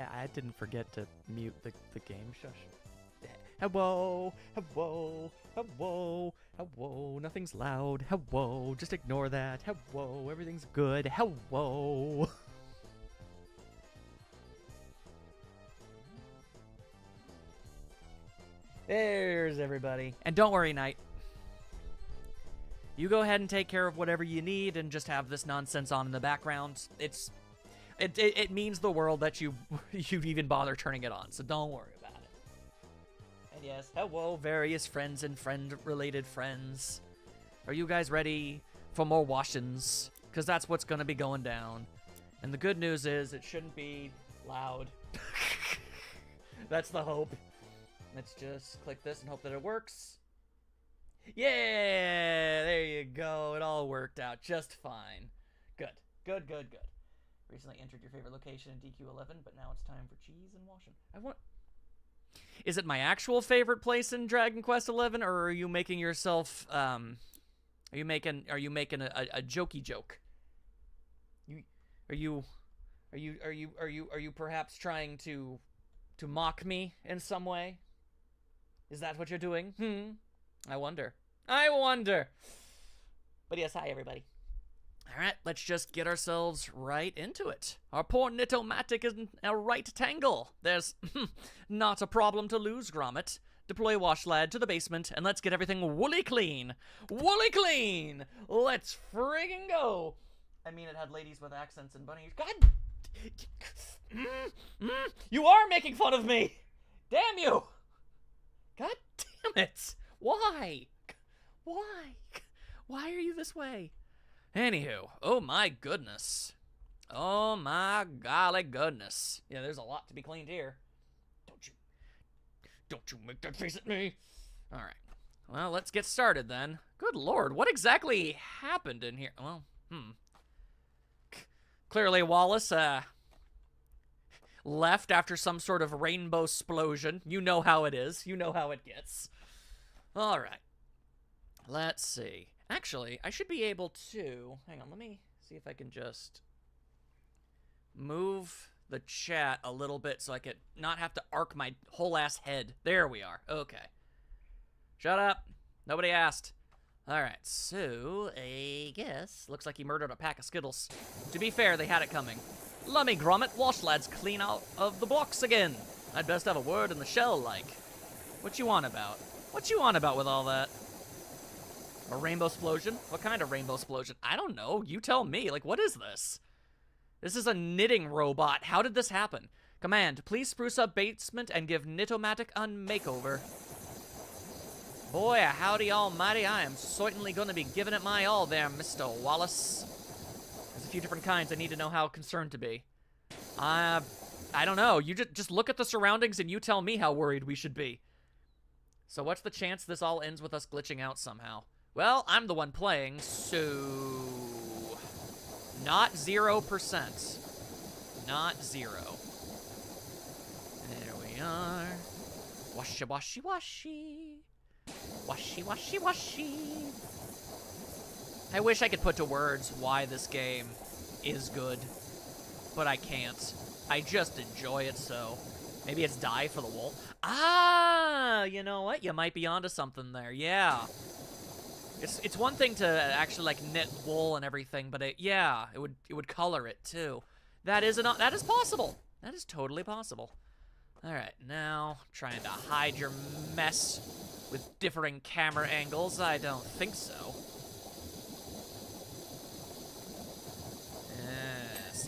I didn't forget to mute the game. Shush. Hello, hello, hello, hello. Nothing's loud. Hello, just ignore that. Hello, everything's good. Hello. There's everybody. And don't worry, Knight. You go ahead and take care of whatever you need and just have this nonsense on in the background. It means the world that you even bother turning it on, so don't worry about it. And yes, hello, various friends and friend-related friends. Are you guys ready for more washings? Because that's what's going to be going down. And the good news is it shouldn't be loud. That's the hope. Let's just click this and hope that it works. Yeah, there you go. It all worked out just fine. Good, good, good, good. Recently entered your favorite location in DQ11, but now it's time for cheese and washing. Is it my actual favorite place in Dragon Quest XI, or are you making yourself, are you making a jokey joke? Are you perhaps trying to mock me in some way? Is that what you're doing? I wonder. But yes, hi everybody. All right, let's just get ourselves right into it. Our poor Nitomatic is in a right tangle. There's not a problem to lose, Grommet. Deploy Wash Lad to the basement, and let's get everything woolly clean. Woolly clean! Let's friggin' go! I mean, it had ladies with accents and bunnies. God! You are making fun of me! Damn you! God damn it! Why? Why? Why are you this way? Anywho, oh my goodness. Oh my golly goodness. Yeah, there's a lot to be cleaned here. Don't you make that face at me. All right. Well, let's get started then. Good lord, what exactly happened in here? Well, clearly Wallace, left after some sort of rainbow explosion. You know how it is. You know how it gets. All right. Let's see. Actually, I should be able to... Hang on, let me see if I can just move the chat a little bit so I could not have to arc my whole ass head. There we are. Okay. Shut up. Nobody asked. All right, so I guess looks like he murdered a pack of Skittles. To be fair, they had it coming. Lummy Grommet, Wash Lad's clean out of the blocks again. I'd best have a word in the shell, like. What you want about? What you want about with all that? A rainbow explosion? What kind of rainbow explosion? I don't know. You tell me. Like, what is this? This is a knitting robot. How did this happen? Command, please spruce up basement and give Nitomatic a makeover. Boy, howdy almighty, I am certainly going to be giving it my all there, Mr. Wallace. There's a few different kinds I need to know how concerned to be. I don't know. You just look at the surroundings and you tell me how worried we should be. So what's the chance this all ends with us glitching out somehow? Well, I'm the one playing, so... Not 0%. Not 0. There we are. Washy, washy, washy. Washy, washy, washy. I wish I could put to words why this game is good, but I can't. I just enjoy it so. Maybe it's die for the wool. Ah, you know what? You might be onto something there. Yeah. It's one thing to actually like knit wool and everything, but it would color it too. That is possible. That is totally possible. All right, now trying to hide your mess with differing camera angles. I don't think so.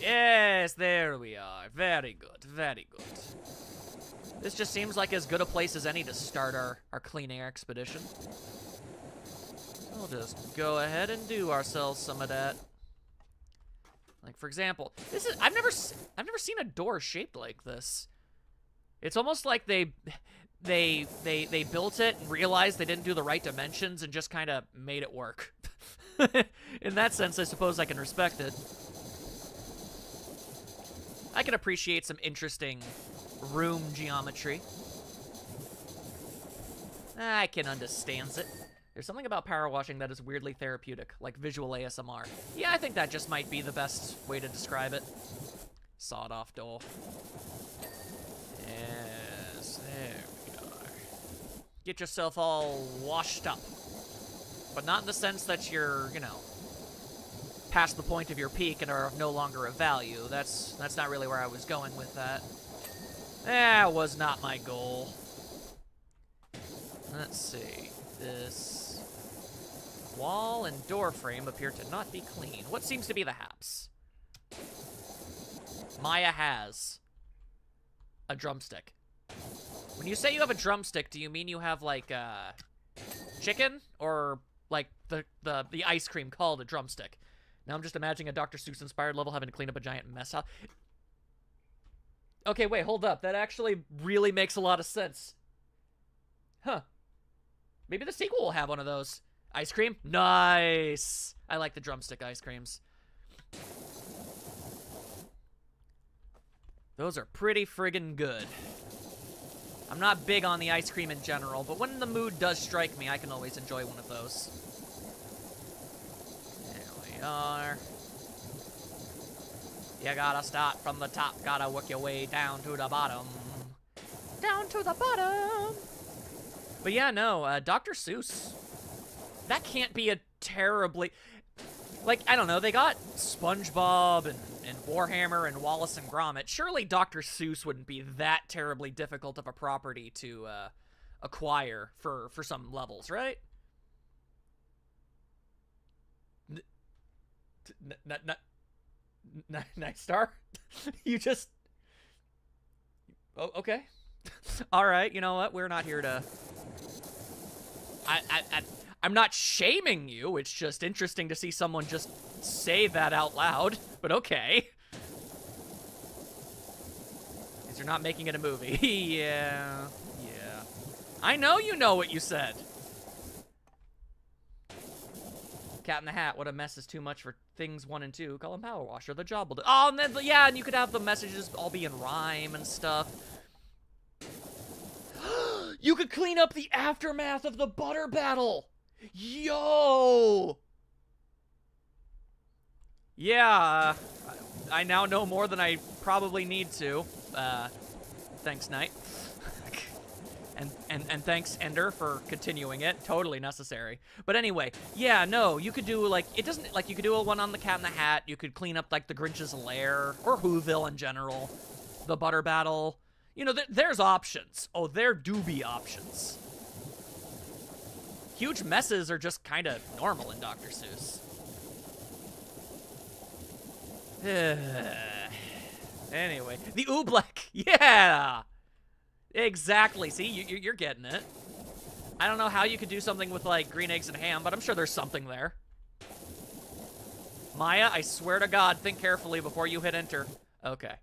Yes, there we are. Very good, very good. This just seems like as good a place as any to start our cleaning expedition. We'll just go ahead and do ourselves some of that. Like, for example, I've never seen a door shaped like this. It's almost like they built it and realized they didn't do the right dimensions and just kind of made it work. In that sense, I suppose I can respect it. I can appreciate some interesting room geometry. I can understand it. There's something about power washing that is weirdly therapeutic, like visual ASMR. Yeah, I think that just might be the best way to describe it. Sawed-off door. Get yourself all washed up. But not in the sense that you're, you know, past the point of your peak and are no longer of value. That's not really where I was going with that. That was not my goal. Let's see. This wall and door frame appear to not be clean. What seems to be the haps? Maya has a drumstick. When you say you have a drumstick, do you mean you have, like, chicken? Or, like, the ice cream called a drumstick? Now I'm just imagining a Dr. Seuss-inspired level having to clean up a giant mess house. Okay, wait, hold up. That actually really makes a lot of sense. Huh. Maybe the sequel will have one of those. Ice cream? Nice! I like the drumstick ice creams. Those are pretty friggin' good. I'm not big on the ice cream in general, but when the mood does strike me, I can always enjoy one of those. There we are. You gotta start from the top, gotta work your way down to the bottom. Down to the bottom! But yeah, no, Dr. Seuss. That can't be a terribly... Like, I don't know, they got SpongeBob and Warhammer and Wallace and Gromit. Surely Dr. Seuss wouldn't be that terribly difficult of a property to acquire for some levels, right? Nice star? You just... Oh, okay. All right, you know what? We're not here to... I'm not shaming you. It's just interesting to see someone just say that out loud. But okay. Because you're not making it a movie. Yeah. I know you know what you said. Cat in the Hat. What a mess is too much for things 1 and 2. Call him PowerWash or the job will do. Oh, and then, yeah, and you could have the messages all be in rhyme and stuff. You could clean up the aftermath of the butter battle. Yo! Yeah, I now know more than I probably need to. Thanks, Knight. and thanks, Ender, for continuing it. Totally necessary. But anyway, yeah, no, you could do, like, it doesn't, like, you could do a one on the Cat in the Hat. You could clean up, like, the Grinch's lair, or Whoville in general. The butter battle. You know, there's options. Oh, there do be options. Huge messes are just kind of normal in Dr. Seuss. Anyway, the Oobleck. Yeah! Exactly. See, you're getting it. I don't know how you could do something with, like, green eggs and ham, but I'm sure there's something there. Maya, I swear to God, think carefully before you hit enter. Okay.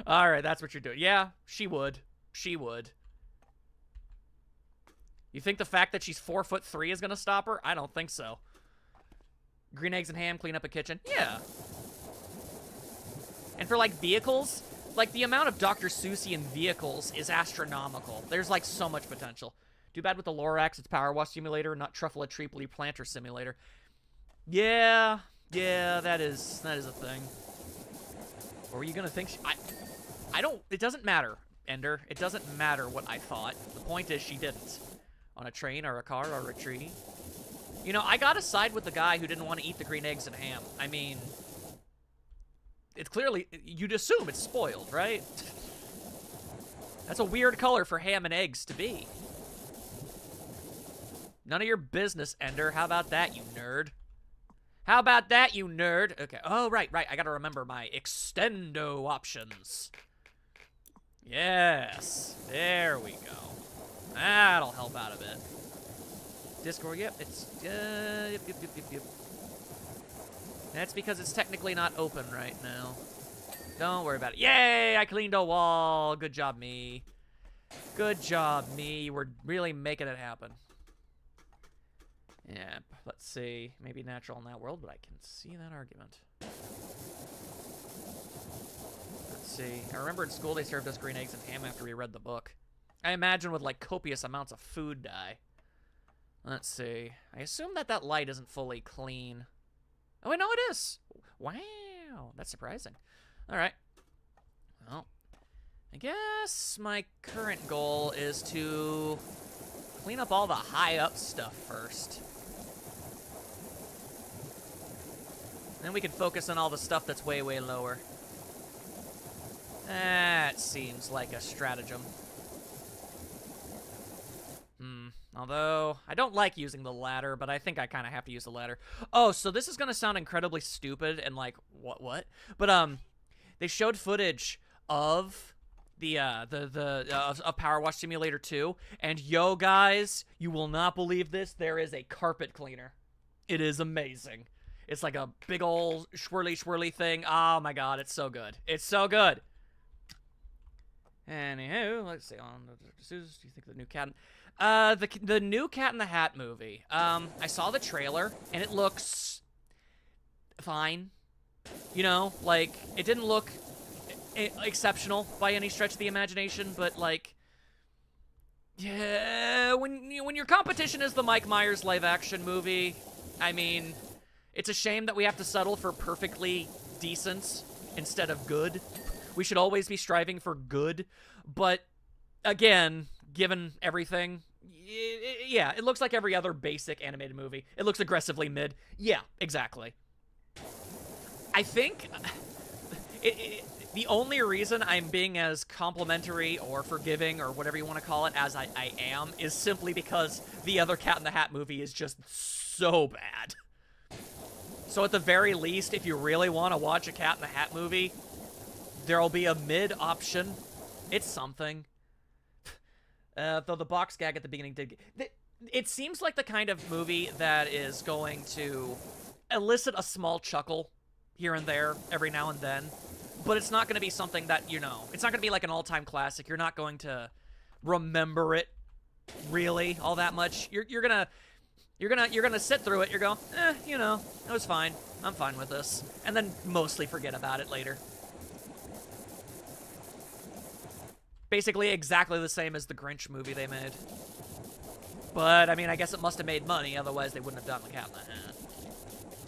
All right, that's what you're doing. Yeah, she would. She would. You think the fact that she's 4'3" is gonna stop her? I don't think so. Green eggs and ham, clean up a kitchen. Yeah. And for, like, vehicles, like, the amount of Dr. Seussian vehicles is astronomical. There's, like, so much potential. Too bad with the Lorax, it's PowerWash Simulator, not Truffle-a-Treeply Planter Simulator. Yeah, that is a thing. Or were you gonna think I don't, it doesn't matter, Ender. It doesn't matter what I thought. The point is she didn't. On a train or a car or a tree. You know, I gotta side with the guy who didn't want to eat the green eggs and ham. I mean, it's clearly, you'd assume it's spoiled, right? That's a weird color for ham and eggs to be. None of your business, Ender. How about that, you nerd? How about that, you nerd? Okay. Oh, right. I gotta remember my extendo options. Yes. There we go. That'll help out a bit. Discord, yep, it's, yep. That's because it's technically not open right now. Don't worry about it. Yay, I cleaned a wall. Good job, me. Good job, me. We're really making it happen. Yep, let's see. Maybe natural in that world, but I can see that argument. Let's see. I remember in school they served us green eggs and ham after we read the book. I imagine with, like, copious amounts of food dye. Let's see. I assume that light isn't fully clean. Oh, wait, no, it is. Wow. That's surprising. All right. Well, I guess my current goal is to clean up all the high-up stuff first. Then we can focus on all the stuff that's way, way lower. That seems like a stratagem. Although, I don't like using the ladder, but I think I kind of have to use the ladder. Oh, so this is going to sound incredibly stupid and like, what? But, they showed footage of the of PowerWash Simulator 2, and yo, guys, you will not believe this, there is a carpet cleaner. It is amazing. It's like a big old swirly thing. Oh my god, it's so good. It's so good. Anywho, let's see. Do you think the new cat? The new Cat in the Hat movie. I saw the trailer and it looks fine. You know, like it didn't look exceptional by any stretch of the imagination, but like, yeah, when your competition is the Mike Myers live-action movie, I mean, it's a shame that we have to settle for perfectly decent instead of good. We should always be striving for good, but again, given everything, yeah, it looks like every other basic animated movie. It looks aggressively mid. Yeah, exactly. I think the only reason I'm being as complimentary or forgiving or whatever you want to call it as I am is simply because the other Cat in the Hat movie is just so bad. So at the very least, if you really want to watch a Cat in the Hat movie, there'll be a mid option. It's something. Though the box gag at the beginning did... It seems like the kind of movie that is going to elicit a small chuckle here and there every now and then. But it's not going to be something that, you know... It's not going to be like an all-time classic. You're not going to remember it, really, all that much. You're gonna sit through it. You're going, you know, it was fine. I'm fine with this. And then mostly forget about it later. Basically exactly the same as the Grinch movie they made. But, I mean, I guess it must have made money, otherwise they wouldn't have done the Cat in the Hat.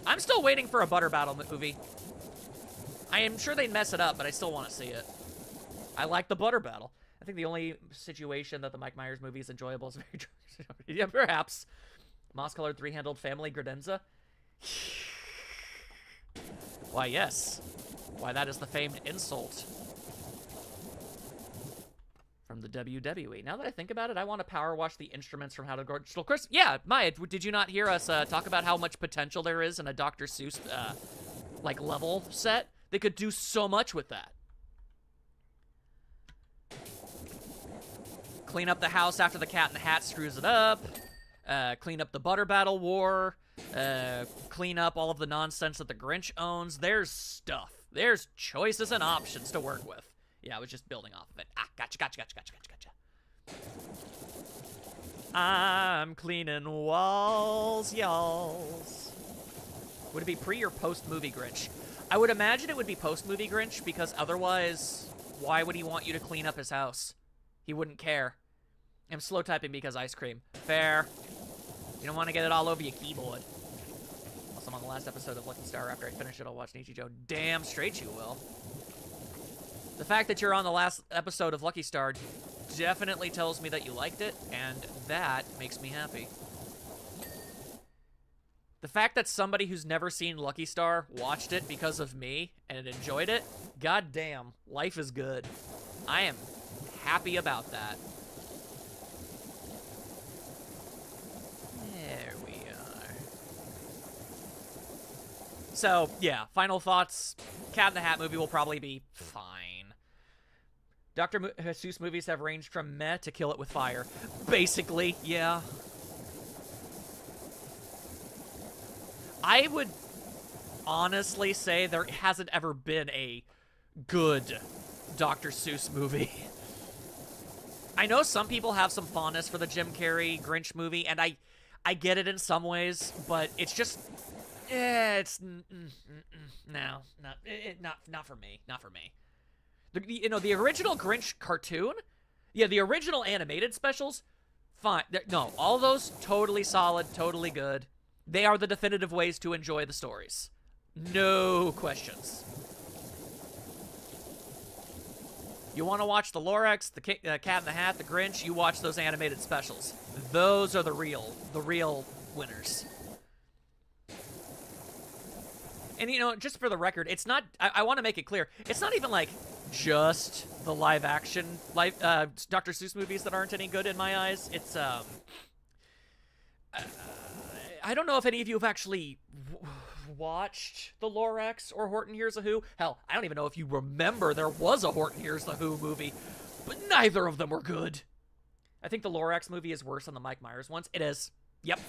I'm still waiting for a Butter Battle movie. I am sure they'd mess it up, but I still want to see it. I like the Butter Battle. I think the only situation that the Mike Myers movie is enjoyable is very... yeah, perhaps. Moss-colored three-handled family credenza? Why, yes. Why, that is the famed insult from the WWE. Now that I think about it, I want to power wash the instruments from How to Grow Chris. Yeah, Maya, did you not hear us talk about how much potential there is in a Dr. Seuss, like, level set? They could do so much with that. Clean up the house after the Cat in the Hat screws it up. Clean up the Butter Battle War. Clean up all of the nonsense that the Grinch owns. There's stuff. There's choices and options to work with. Yeah, I was just building off of it. Ah, gotcha. I'm cleaning walls, y'alls. Would it be pre or post-movie Grinch? I would imagine it would be post-movie Grinch, because otherwise, why would he want you to clean up his house? He wouldn't care. I'm slow typing because ice cream. Fair. You don't want to get it all over your keyboard. Also, I'm on the last episode of Lucky Star. After I finish it, I'll watch Nichijou. Damn straight you will. The fact that you're on the last episode of Lucky Star definitely tells me that you liked it, and that makes me happy. The fact that somebody who's never seen Lucky Star watched it because of me and enjoyed it, goddamn, life is good. I am happy about that. There we are. So, yeah, final thoughts. Cat in the Hat movie will probably be fine. Dr. Seuss movies have ranged from meh to kill it with fire. Basically, yeah. I would honestly say there hasn't ever been a good Dr. Seuss movie. I know some people have some fondness for the Jim Carrey Grinch movie, and I get it in some ways, but it's just, it's no, not for me, not for me. The original Grinch cartoon, yeah, the original animated specials, fine. No, all those totally solid, totally good. They are the definitive ways to enjoy the stories. No questions. You want to watch the Lorax, the Cat in the Hat, the Grinch, you watch those animated specials. Those are the real winners. And, you know, just for the record, it's not, I want to make it clear, it's not even, like, just the live-action Dr. Seuss movies that aren't any good in my eyes. It's, I don't know if any of you have actually watched The Lorax or Horton Hears a Who. Hell, I don't even know if you remember there was a Horton Hears the Who movie, but neither of them were good. I think the Lorax movie is worse than the Mike Myers ones. It is. Yep.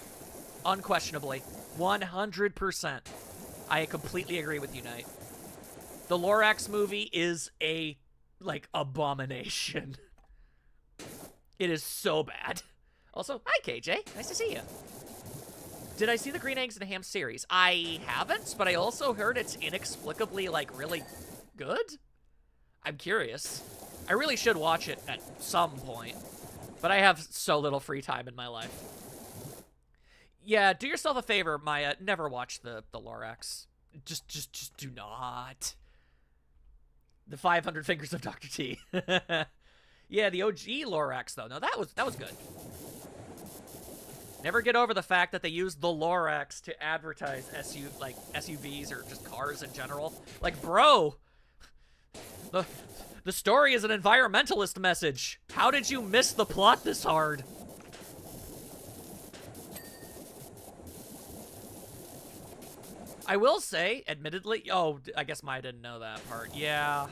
Unquestionably. 100%. I completely agree with you, Knight. The Lorax movie is a, like, abomination. It is so bad. Also, hi, KJ. Nice to see you. Did I see the Green Eggs and Ham series? I haven't, but I also heard it's inexplicably, like, really good. I'm curious. I really should watch it at some point, but I have so little free time in my life. Yeah, do yourself a favor, Maya. Never watch the Lorax. Just do not. The 500 Fingers of Dr. T. Yeah, the OG Lorax, though. No, that was good. Never get over the fact that they used the Lorax to advertise SUVs or just cars in general. Like, bro, the story is an environmentalist message. How did you miss the plot this hard? I will say, admittedly, oh, I guess Maya didn't know that part. Yeah.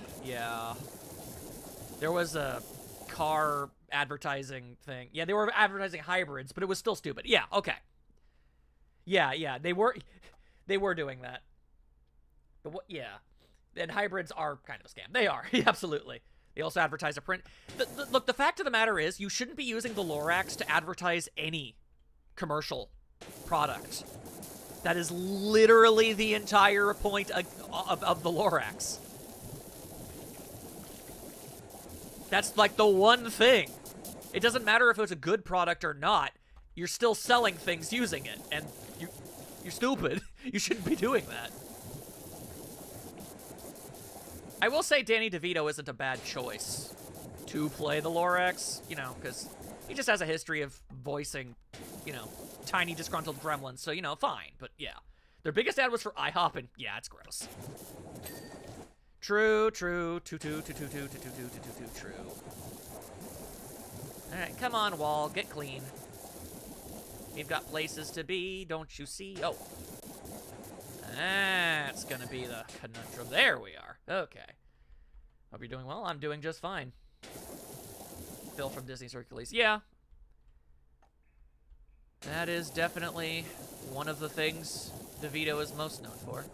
There was a car advertising thing. Yeah, they were advertising hybrids, but it was still stupid. Yeah, okay. Yeah, they were doing that. But yeah. And hybrids are kind of a scam. They are, absolutely. They also advertise a print. Look, the fact of the matter is, you shouldn't be using the Lorax to advertise any commercial product. That is literally the entire point of the Lorax. That's like the one thing. It doesn't matter if it's a good product or not. You're still selling things using it, and you're stupid. You shouldn't be doing that. I will say Danny DeVito isn't a bad choice to play the Lorax, you know, because he just has a history of voicing, you know, tiny disgruntled gremlins, so, you know, fine. But, yeah. Their biggest ad was for IHOP, and, yeah, it's gross. True. True. Alright, come on, wall. Get clean. You've got places to be, don't you see? Oh. That's gonna be the conundrum. There we are. Okay. Hope you're doing well. I'm doing just fine. Phil from Disney's Hercules. Yeah. That is definitely one of the things DeVito is most known for.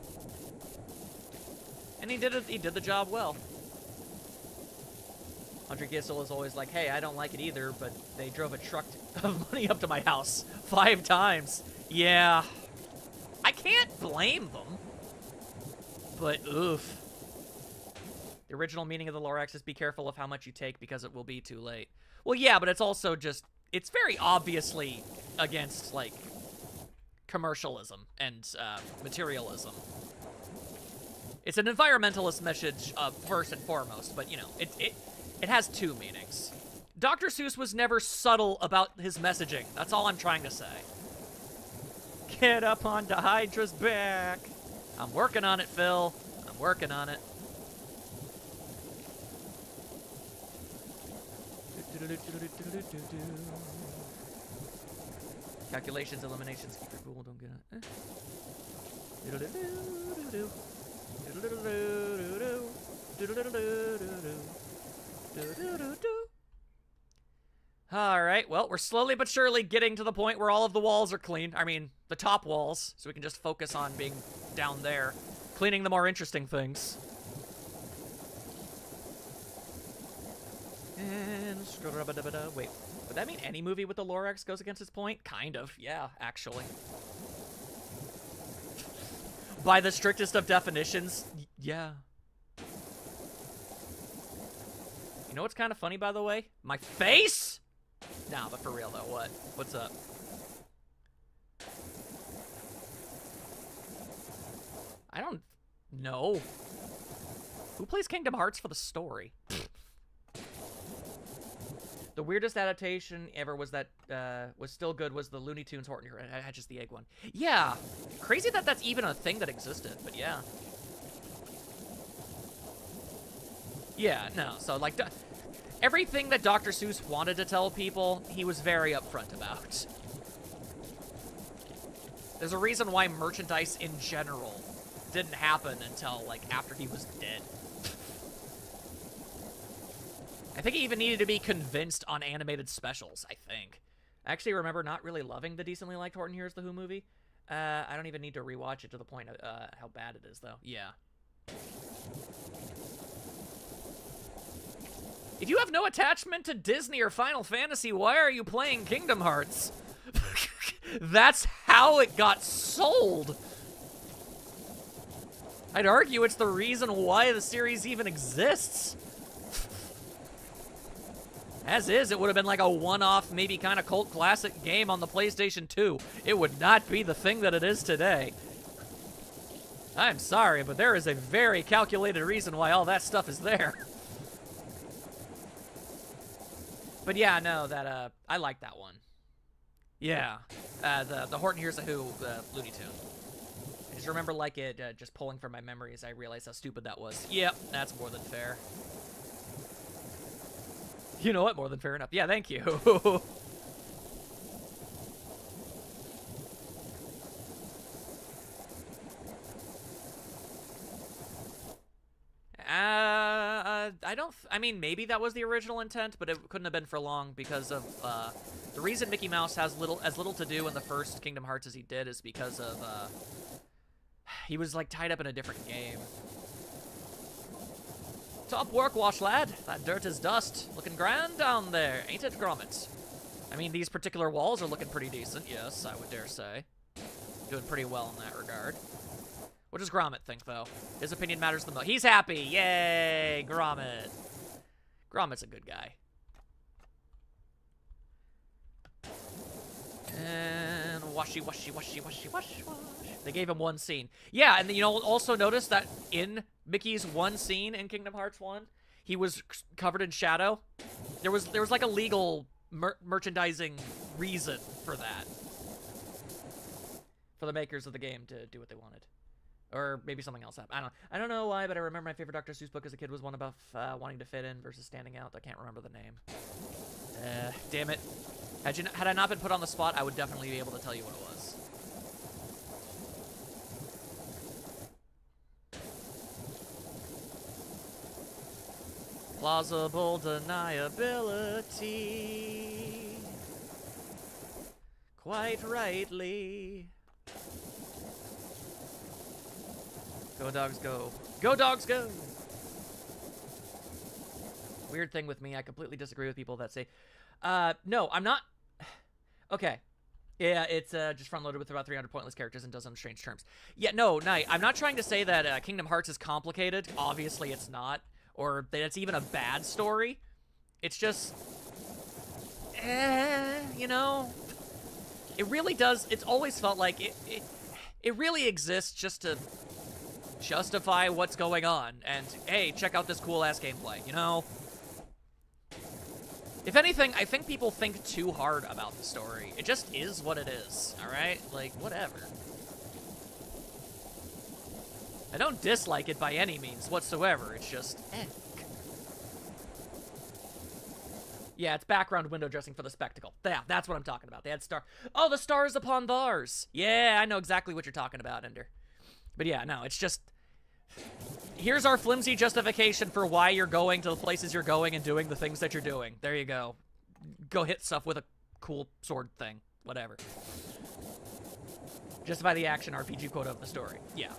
And he did the job well. Andre Gissel is always like, hey, I don't like it either, but they drove a truck of money up to my house 5 times. Yeah. I can't blame them. But, oof. The original meaning of the Lorax is be careful of how much you take because it will be too late. Well, yeah, but it's also just, it's very obviously against, like, commercialism and materialism. It's an environmentalist message first and foremost, but, you know, it has 2 meanings. Dr. Seuss was never subtle about his messaging. That's all I'm trying to say. Get up onto Hydra's back. I'm working on it, Phil. I'm working on it. Calculations, eliminations, keep it cool, don't get it. Alright, well, we're slowly but surely getting to the point where all of the walls are clean. I mean, the top walls, so we can just focus on being down there. Cleaning the more interesting things. And... wait, would that mean any movie with the Lorax goes against its point? Kind of, yeah, actually. By the strictest of definitions, yeah. You know what's kind of funny, by the way? My face? Nah, but for real, though, what? What's up? I don't know. Who plays Kingdom Hearts for the story? The weirdest adaptation ever was that, was still good, was the Looney Tunes Horton Heroes. I had just the egg one. Yeah. Crazy that that's even a thing that existed, but yeah. Yeah, no, so, like, everything that Dr. Seuss wanted to tell people, he was very upfront about. There's a reason why merchandise in general didn't happen until, like, after he was dead. I think he even needed to be convinced on animated specials, I think. I actually remember not really loving the decently liked Horton Hears the Who movie. I don't even need to rewatch it to the point of how bad it is, though. Yeah. If you have no attachment to Disney or Final Fantasy, why are you playing Kingdom Hearts? That's how it got sold. I'd argue it's the reason why the series even exists. As is, it would have been like a one-off, maybe kind of cult classic game on the PlayStation 2. It would not be the thing that it is today. I'm sorry, but there is a very calculated reason why all that stuff is there. But yeah, no, that, I like that one. Yeah, the Horton Hears the Who, Looney Tune. I just remember, like, it just pulling from my memories, I realized how stupid that was. Yep, that's more than fair. You know what? More than fair enough. Yeah, thank you. I mean, maybe that was the original intent, but it couldn't have been for long because of, the reason Mickey Mouse has as little to do in the first Kingdom Hearts as he did is because of, he was, like, tied up in a different game. Top work, Wash lad. That dirt is dust. Looking grand down there, ain't it, Gromit? I mean, these particular walls are looking pretty decent, yes, I would dare say. Doing pretty well in that regard. What does Gromit think, though? His opinion matters the most. He's happy! Yay, Gromit. Gromit's a good guy. And washy, washy, washy, washy, wash, wash. They gave him one scene. Yeah, and you know, also notice that in Mickey's one scene in Kingdom Hearts 1, he was covered in shadow. There was like a legal merchandising reason for that. For the makers of the game to do what they wanted. Or maybe something else happened. I don't know why, but I remember my favorite Dr. Seuss book as a kid was one about wanting to fit in versus standing out. I can't remember the name. Damn it. Had I not been put on the spot, I would definitely be able to tell you what it was. Plausible deniability. Quite rightly. Go dogs go. Go dogs go! Weird thing with me, I completely disagree with people that say, no, I'm not... Okay. Yeah, it's just front-loaded with about 300 pointless characters and does on strange terms. Yeah, no, I'm not trying to say that Kingdom Hearts is complicated. Obviously it's not. Or that it's even a bad story. It's just... you know... It really does... It's always felt like it really exists just to justify what's going on. And, hey, check out this cool-ass gameplay, you know? If anything, I think people think too hard about the story. It just is what it is, alright? Like, whatever. I don't dislike it by any means whatsoever. It's just, Yeah, it's background window dressing for the spectacle. Yeah, that's what I'm talking about. They had Oh, the stars upon thars. Yeah, I know exactly what you're talking about, Ender. But yeah, no, it's just... Here's our flimsy justification for why you're going to the places you're going and doing the things that you're doing. There you go. Go hit stuff with a cool sword thing. Whatever. Justify the action RPG quota of the story. Yeah.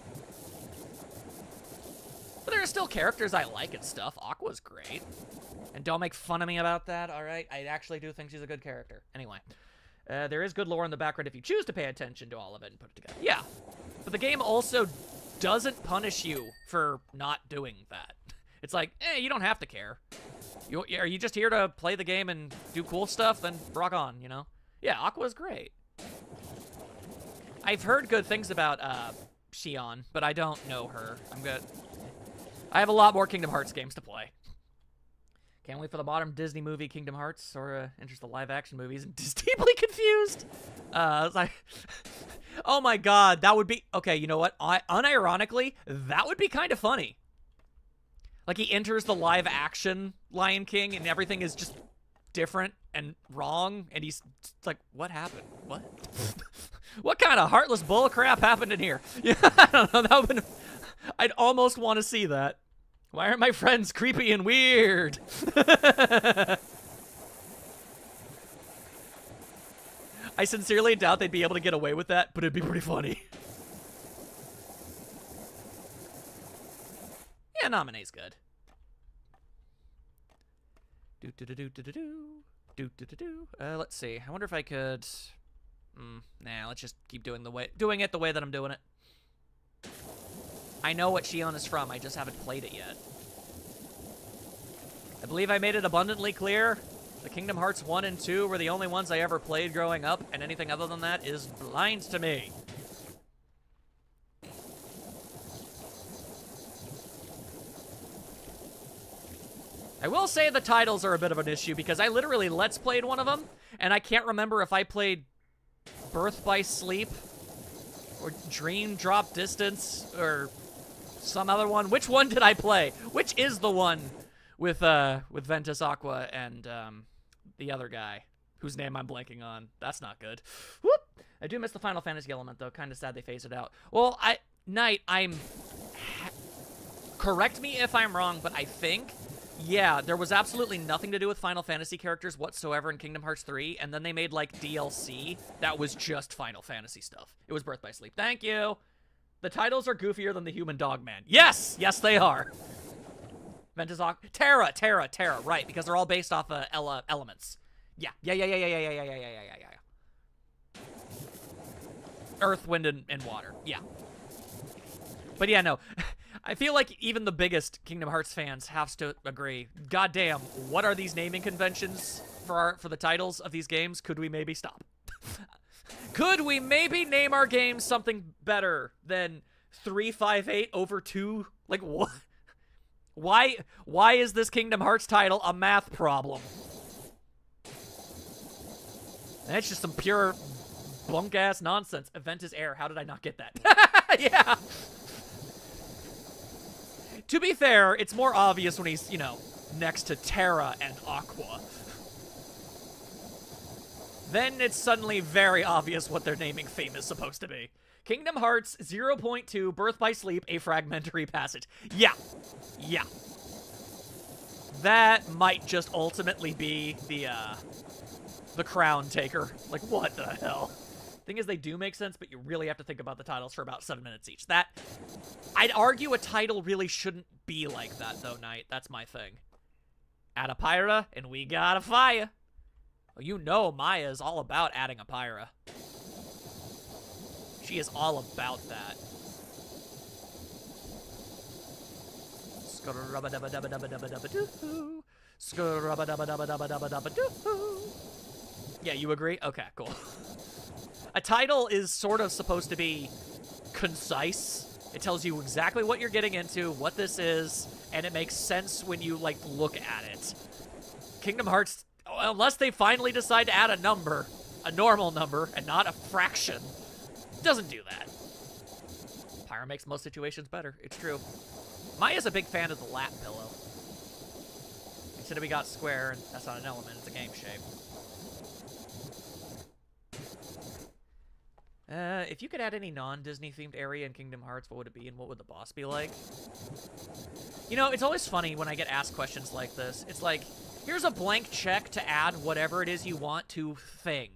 But there are still characters I like and stuff. Aqua's great. And don't make fun of me about that, alright? I actually do think she's a good character. Anyway. There is good lore in the background if you choose to pay attention to all of it and put it together. Yeah. But the game also doesn't punish you for not doing that. It's like, you don't have to care. Are you just here to play the game and do cool stuff? Then rock on, you know? Yeah, Aqua's great. I've heard good things about, Xion, but I don't know her. I have a lot more Kingdom Hearts games to play. Can't wait for the modern Disney movie Kingdom Hearts or interest the live action movies. And just deeply confused. It's like, oh my god, that would be okay. You know what? Unironically, that would be kind of funny. Like he enters the live action Lion King and everything is just different and wrong, and he's like, "What happened? What? What kind of heartless bullcrap happened in here?" Yeah, I don't know. That would. I'd almost want to see that. Why aren't my friends creepy and weird? I sincerely doubt they'd be able to get away with that, but it'd be pretty funny. Yeah, Nominee's good. Let's see. I wonder if I could. Nah, let's just keep doing it the way that I'm doing it. I know what Shion is from. I just haven't played it yet. I believe I made it abundantly clear. The Kingdom Hearts 1 and 2 were the only ones I ever played growing up, and anything other than that is blind to me. I will say the titles are a bit of an issue because I literally Let's Played one of them, and I can't remember if I played Birth by Sleep or Dream Drop Distance or some other one. Which one did I play? Which is the one with Ventus Aqua and the other guy whose name I'm blanking on? That's not good. Whoop! I do miss the Final Fantasy element though. Kind of sad they phased it out. Well, correct me if I'm wrong, but I think, yeah, there was absolutely nothing to do with Final Fantasy characters whatsoever in Kingdom Hearts 3, and then they made, like, DLC that was just Final Fantasy stuff. It was Birth by Sleep. Thank you! The titles are goofier than the Human Dog Man. Yes! Yes, they are! Ventus Aqua. Terra, right, because they're all based off elements. Yeah. Earth, wind, and water. Yeah. But yeah, no. I feel like even the biggest Kingdom Hearts fans have to agree. Goddamn, what are these naming conventions for the titles of these games? Could we maybe stop? Could we maybe name our games something better than 358 over 2? Like, what? Why is this Kingdom Hearts title a math problem? That's just some pure bunk-ass nonsense. Event is air. How did I not get that? Yeah. To be fair, it's more obvious when he's, you know, next to Terra and Aqua. Then it's suddenly very obvious what their naming theme is supposed to be. Kingdom Hearts 0.2 Birth by Sleep, a fragmentary passage. Yeah. Yeah. That might just ultimately be the crown taker. Like, what the hell? Thing is, they do make sense, but you really have to think about the titles for about 7 minutes each. I'd argue a title really shouldn't be like that, though, Knight. That's my thing. Add a Pyra, and we got a fire. Well, you know Maya is all about adding a Pyra. She is all about that. Yeah, you agree? Okay, cool. A title is sort of supposed to be concise. It tells you exactly what you're getting into, what this is, and it makes sense when you, like, look at it. Kingdom Hearts, unless they finally decide to add a number, a normal number, and not a fraction, doesn't do that. Pyra makes most situations better. It's true. Maya's a big fan of the lap pillow. Instead of we got square, and that's not an element, it's a game shape. If you could add any non-Disney themed area in Kingdom Hearts, what would it be and what would the boss be like? You know, it's always funny when I get asked questions like this. It's like, here's a blank check to add whatever it is you want to thing.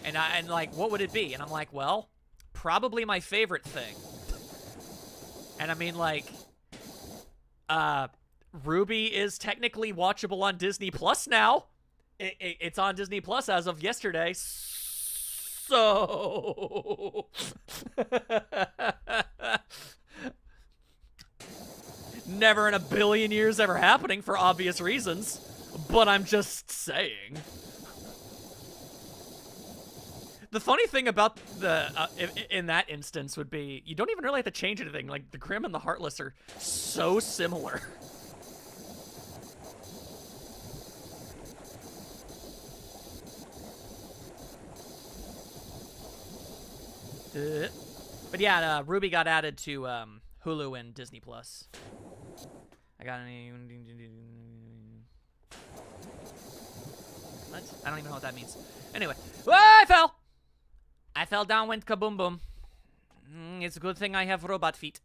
And like, what would it be? And I'm like, well, probably my favorite thing. And I mean, like, Ruby is technically watchable on Disney Plus now. It's on Disney Plus as of yesterday. So... Never in a billion years ever happening for obvious reasons. But I'm just saying. The funny thing about in that instance would be, you don't even really have to change anything. Like, the Grim and the Heartless are so similar. But yeah, Ruby got added to Hulu and Disney Plus. I got any... What? I don't even know what that means. Anyway. Whoa, I fell! I fell down, went kaboom boom. It's a good thing I have robot feet.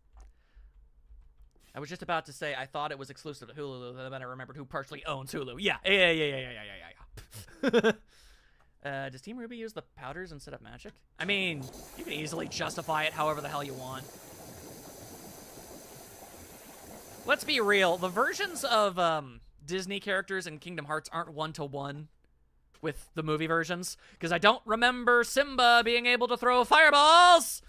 I was just about to say I thought it was exclusive to Hulu, then I remembered who partially owns Hulu. Yeah. Does Team Ruby use the powders instead of magic? I mean, you can easily justify it however the hell you want. Let's be real. The versions of Disney characters in Kingdom Hearts aren't one-to-one with the movie versions, because I don't remember Simba being able to throw fireballs.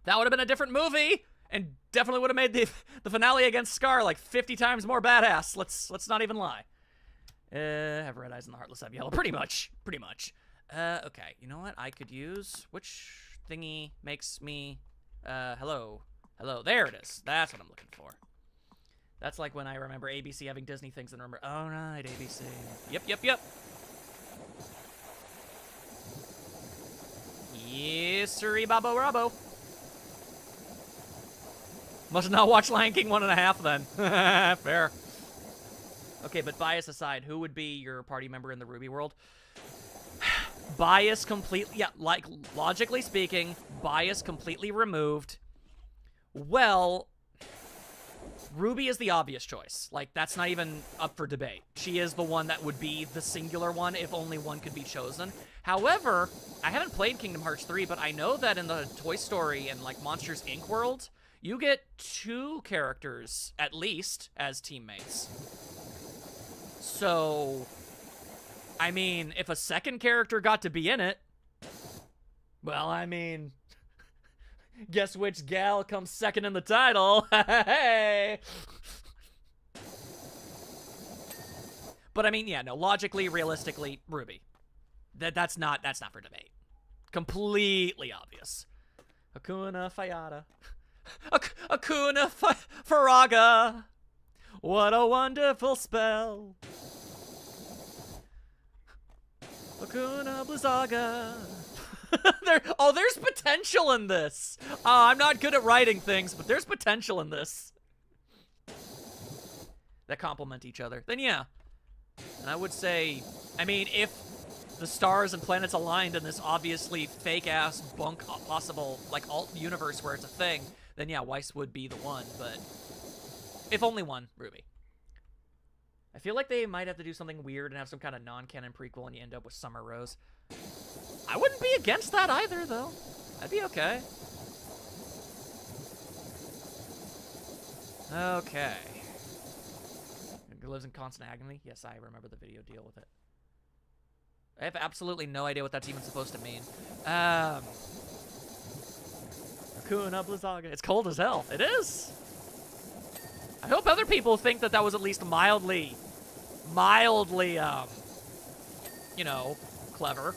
That would have been a different movie, and definitely would have made the finale against Scar like 50 times more badass. Let's not even lie. Have red eyes and the heartless have yellow. Pretty much. Okay, you know what I could use? Which thingy makes me... hello. There it is. That's what I'm looking for. That's like when I remember ABC having Disney things and remember... Oh, right, ABC. Yep. Yes, sirree, babo, rabo. Must not watch Lion King 1.5 then. Fair. Okay, but bias aside, who would be your party member in the Ruby world? Bias completely... Yeah, like, logically speaking, bias completely removed. Well, Ruby is the obvious choice. Like, that's not even up for debate. She is the one that would be the singular one if only one could be chosen. However, I haven't played Kingdom Hearts 3, but I know that in the Toy Story and, like, Monsters, Inc. world, you get 2 characters, at least, as teammates. So, I mean, if a second character got to be in it, well, I mean... Guess which gal comes second in the title? Hey! But I mean, yeah, no, logically, realistically, Ruby. That's not for debate. Completely obvious. Hakuna Fayada. Hakuna Faraga. What a wonderful spell. Hakuna Blizzaga. There's potential in this. I'm not good at writing things, but there's potential in this. That complement each other. Then yeah. And I would say, I mean, if the stars and planets aligned in this obviously fake-ass bunk possible, like, alt universe where it's a thing, then yeah, Weiss would be the one, but if only one, Ruby. I feel like they might have to do something weird and have some kind of non-canon prequel and you end up with Summer Rose. I wouldn't be against that either, though. I'd be okay. Okay. It lives in constant agony? Yes, I remember the video deal with it. I have absolutely no idea what that's even supposed to mean. Hakuna Blizzaga. It's cold as hell. It is. I hope other people think that that was at least mildly, you know, clever.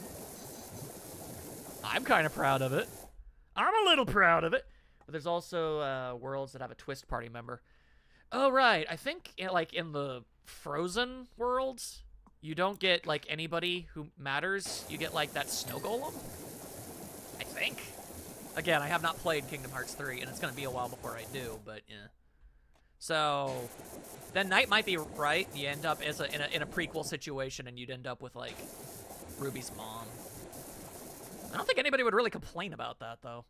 I'm kind of proud of it. I'm a little proud of it. But there's also worlds that have a twist party member. Oh, right. I think, like, in the Frozen worlds, you don't get, like, anybody who matters. You get, like, that snow golem? I think. Again, I have not played Kingdom Hearts 3, and it's going to be a while before I do, but, yeah. So, then Knight might be right. You end up as in a prequel situation, and you'd end up with, like, Ruby's mom. I don't think anybody would really complain about that, though.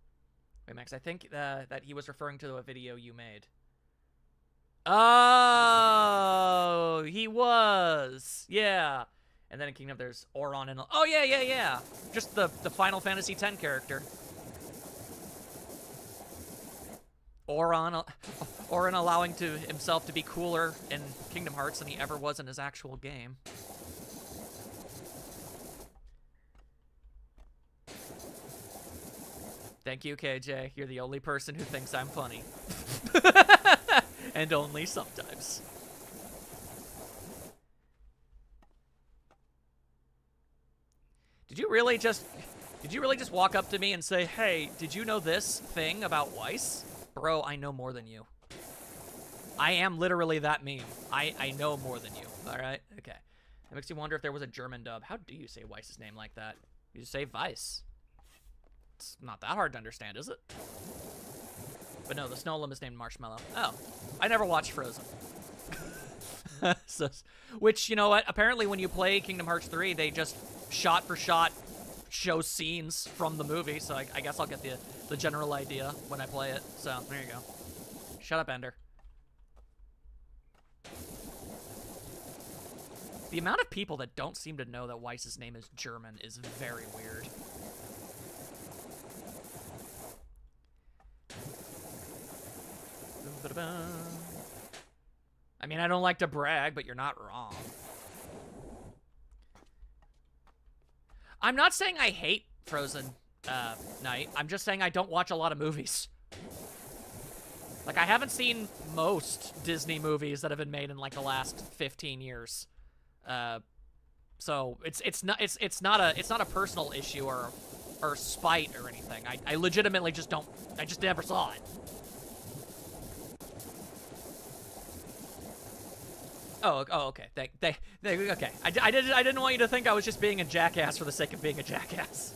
Wait, Max, I think that he was referring to a video you made. Oh, he was. Yeah. And then in Kingdom, there's Auron and... Oh, yeah. Just the Final Fantasy X character. Auron allowing himself to be cooler in Kingdom Hearts than he ever was in his actual game. Thank you, KJ. You're the only person who thinks I'm funny. And only sometimes. Did you really just walk up to me and say, "Hey, did you know this thing about Weiss?" Bro, I know more than you. I am literally that meme. I know more than you. All right? Okay. That makes you wonder if there was a German dub. How do you say Weiss's name like that? You just say Vice. It's not that hard to understand, is it? But no, the snow limb is named Marshmallow. Oh, I never watched Frozen. So, which, you know what? Apparently when you play Kingdom Hearts 3, they just shot for shot show scenes from the movie, so I guess I'll get the general idea when I play it. So, there you go. Shut up, Ender. The amount of people that don't seem to know that Weiss's name is German is very weird. I mean, I don't like to brag, but you're not wrong. I'm not saying I hate Frozen Night. I'm just saying I don't watch a lot of movies. Like, I haven't seen most Disney movies that have been made in, like, the last 15 years. So it's not a personal issue or spite or anything. I legitimately just don't. I just never saw it. Oh, okay. Okay. I didn't want you to think I was just being a jackass for the sake of being a jackass.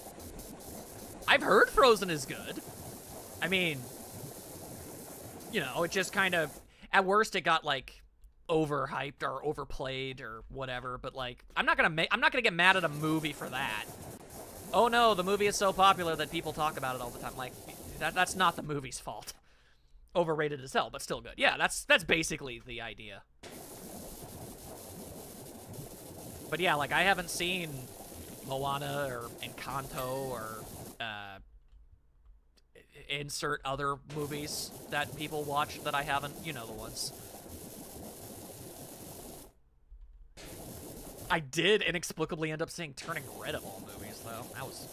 I've heard Frozen is good. I mean, you know, it just kind of, at worst, it got like overhyped or overplayed or whatever. But like, I'm not gonna get mad at a movie for that. Oh no, the movie is so popular that people talk about it all the time. Like, that's not the movie's fault. Overrated as hell, but still good. Yeah, that's basically the idea. But yeah, like, I haven't seen Moana or Encanto or insert other movies that people watch that I haven't. You know the ones. I did inexplicably end up seeing Turning Red of all movies, though. That was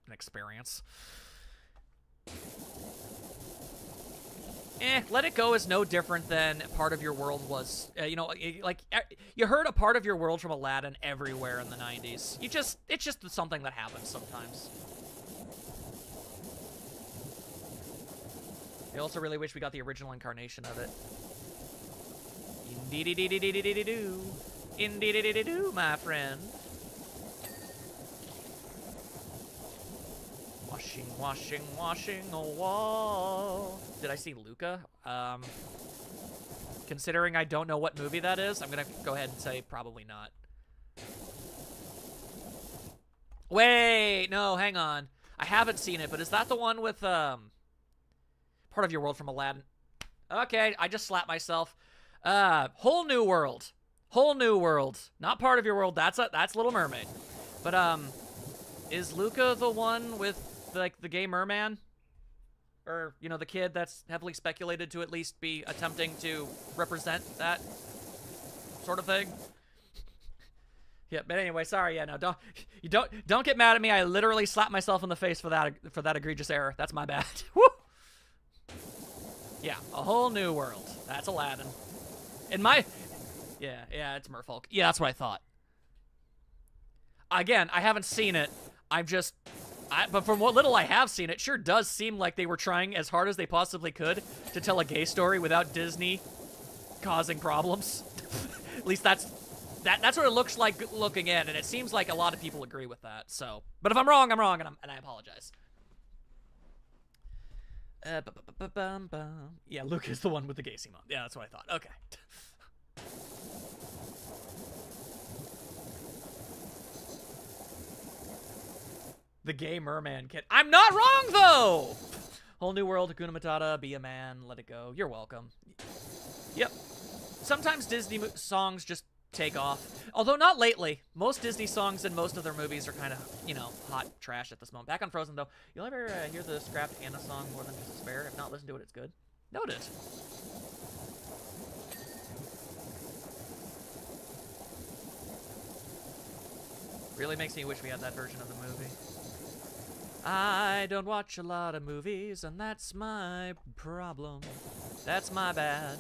an experience. Let It Go is no different than Part of Your World was. You know, like, you heard a Part of Your World from Aladdin everywhere in the 90s. It's just something that happens sometimes. I also really wish we got the original incarnation of it. Indeed-dee-dee-dee-dee-dee-dee-doo. Indeed-dee-dee-dee-doo, my friend. Washing a wall. Did I see Luca? Considering I don't know what movie that is, I'm gonna go ahead and say probably not. Wait, no, hang on. I haven't seen it, but is that the one with, Part of Your World from Aladdin? Okay, I just slapped myself. Whole New World. Whole New World. Not Part of Your World, that's Little Mermaid. But, is Luca the one with, like, the gay merman? Or, you know, the kid that's heavily speculated to at least be attempting to represent that sort of thing? Yeah, but anyway, sorry, yeah, no, don't get mad at me. I literally slapped myself in the face for that egregious error. That's my bad. Woo! Yeah, A Whole New World. That's Aladdin. Yeah, it's Merfolk. Yeah, that's what I thought. Again, I haven't seen it. But from what little I have seen, it sure does seem like they were trying as hard as they possibly could to tell a gay story without Disney causing problems. At least that's what it looks like looking in, and it seems like a lot of people agree with that. So, but if I'm wrong, I'm wrong, and I apologize. Yeah, Luke is the one with the gay Simone. Yeah, that's what I thought. Okay. The gay merman kid. I'm not wrong, though! Whole New World, Hakuna Matata, Be a Man, Let It Go. You're welcome. Yep. Sometimes Disney songs just take off. Although not lately. Most Disney songs in most of their movies are kind of, you know, hot trash at this moment. Back on Frozen, though. You'll ever hear the scrapped Anna song More Than Just Despair? If not, listen to it. It's good. Noted. Really makes me wish we had that version of the movie. I don't watch a lot of movies, and that's my problem. That's my bad.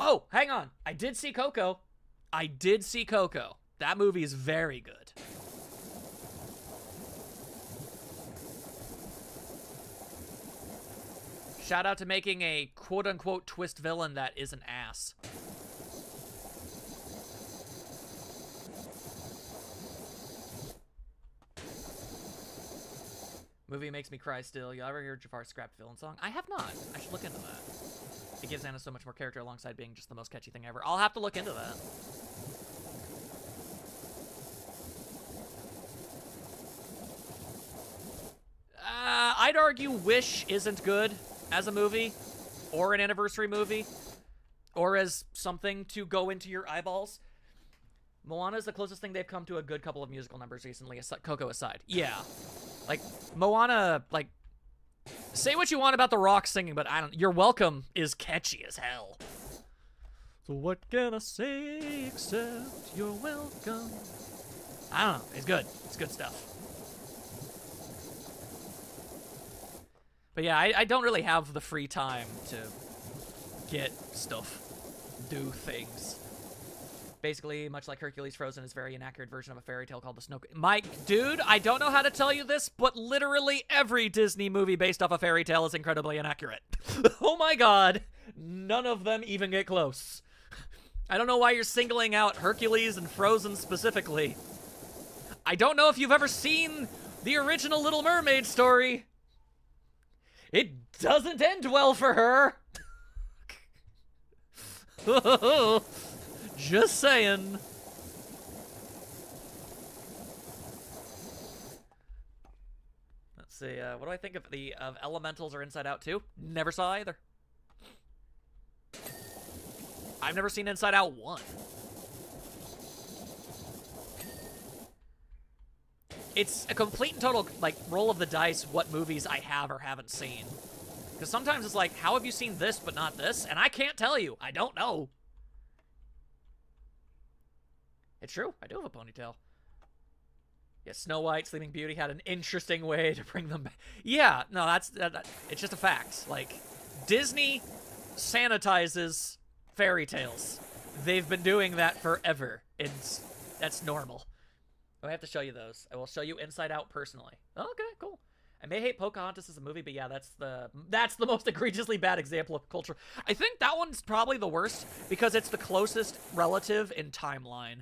Oh, hang on. I did see Coco. That movie is very good. Shout out to making a quote-unquote twist villain that is an ass. Movie makes me cry still. You ever hear Jafar's scrapped villain song? I have not. I should look into that. It gives Anna so much more character alongside being just the most catchy thing ever. I'll have to look into that. I'd argue Wish isn't good as a movie, or an anniversary movie, or as something to go into your eyeballs. Moana is the closest thing they've come to a good couple of musical numbers recently, Coco aside. Yeah. Like, Moana, like, say what you want about The Rock singing, but You're Welcome is catchy as hell. So what can I say except you're welcome? I don't know. It's good. It's good stuff. But yeah, I don't really have the free time to get stuff, do things. Basically, much like Hercules, Frozen is a very inaccurate version of a fairy tale called the Snow Queen. Mike, dude, I don't know how to tell you this, but literally every Disney movie based off a fairy tale is incredibly inaccurate. Oh my god, none of them even get close. I don't know why you're singling out Hercules and Frozen specifically. I don't know if you've ever seen the original Little Mermaid story. It doesn't end well for her. Just saying. Let's see, what do I think of Elementals or Inside Out 2? Never saw either. I've never seen Inside Out 1. It's a complete and total, like, roll of the dice what movies I have or haven't seen. Because sometimes it's like, how have you seen this but not this? And I can't tell you. I don't know. It's true. I do have a ponytail. Yeah, Snow White, Sleeping Beauty had an interesting way to bring them back. Yeah, no, it's just a fact. Like, Disney sanitizes fairy tales. They've been doing that forever. That's normal. I have to show you those. I will show you Inside Out personally. Oh, okay, cool. I may hate Pocahontas as a movie, but yeah, that's the most egregiously bad example of culture. I think that one's probably the worst because it's the closest relative in timeline.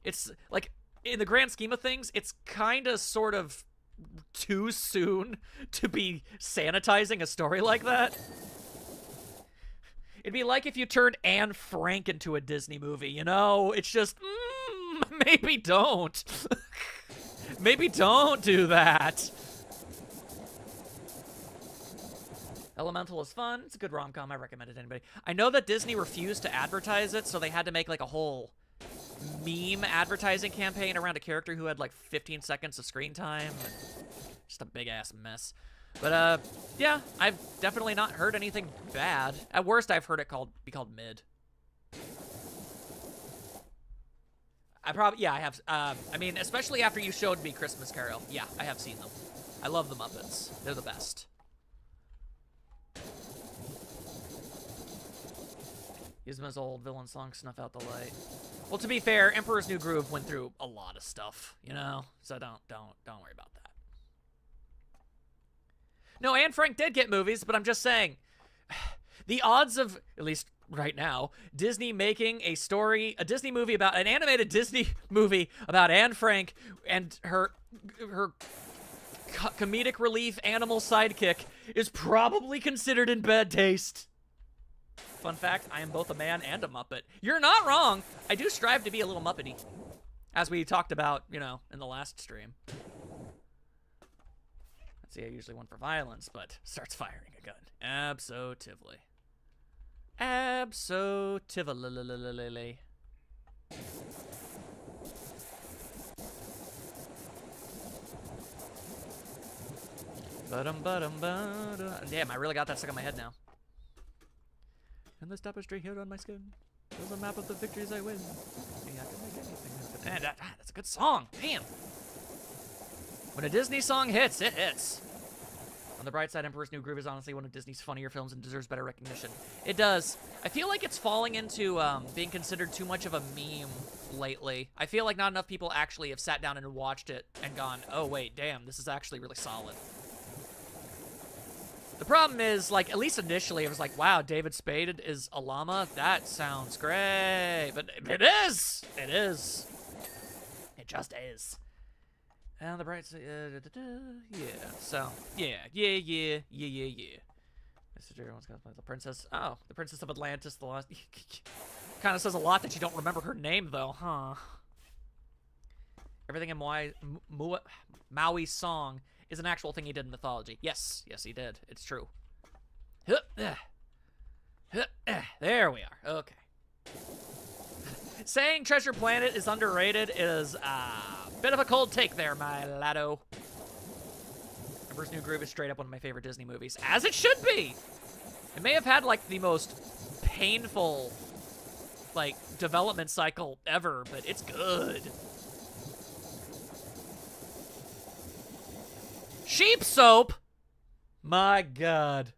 It's, like, in the grand scheme of things, it's kind of sort of too soon to be sanitizing a story like that. It'd be like if you turned Anne Frank into a Disney movie, you know? It's just, maybe don't. Maybe don't do that. Elemental is fun. It's a good rom-com. I recommend it to anybody. I know that Disney refused to advertise it, so they had to make, like, a whole meme advertising campaign around a character who had, like, 15 seconds of screen time. Just a big-ass mess. But, yeah, I've definitely not heard anything bad. At worst, I've heard it be called mid. Yeah, I have. I mean, especially after you showed me Christmas Carol. Yeah, I have seen them. I love the Muppets. They're the best. Yzma's old villain song, Snuff Out the Light. Well, to be fair, Emperor's New Groove went through a lot of stuff, you know? So don't worry about that. No, Anne Frank did get movies, but I'm just saying, the odds of, at least right now, Disney making a Disney movie about, an animated Disney movie about Anne Frank and her comedic relief animal sidekick is probably considered in bad taste. Fun fact, I am both a man and a Muppet. You're not wrong. I do strive to be a little Muppety, as we talked about, you know, in the last stream. Let's see, I usually went for violence, but starts firing a gun. Absolutely. Absolutely. Damn, I really got that stuck in my head now. And this tapestry here on my skin is a map of the victories I win. Yeah, I can make anything happen. Man, that's a good song. Damn. When a Disney song hits, it hits. On the bright side, Emperor's New Groove is honestly one of Disney's funnier films and deserves better recognition. It does. I feel like it's falling into being considered too much of a meme lately. I feel like not enough people actually have sat down and watched it and gone, oh wait, damn, this is actually really solid. The problem is, like, at least initially, it was like, wow, David Spade is a llama? That sounds great. But it is! It is. It just is. And the bright side, yeah. So, yeah. Mr. Jerry wants to play the princess. Oh, the princess of Atlantis. The lost. Kind of says a lot that you don't remember her name, though, huh? Everything in Maui's song is an actual thing he did in mythology. Yes, he did. It's true. There we are. Okay. Saying Treasure Planet is underrated is a bit of a cold take there, my laddo. Emperor's New Groove is straight up one of my favorite Disney movies, as it should be. It may have had, like, the most painful, like, development cycle ever, but it's good. Sheep soap? My God.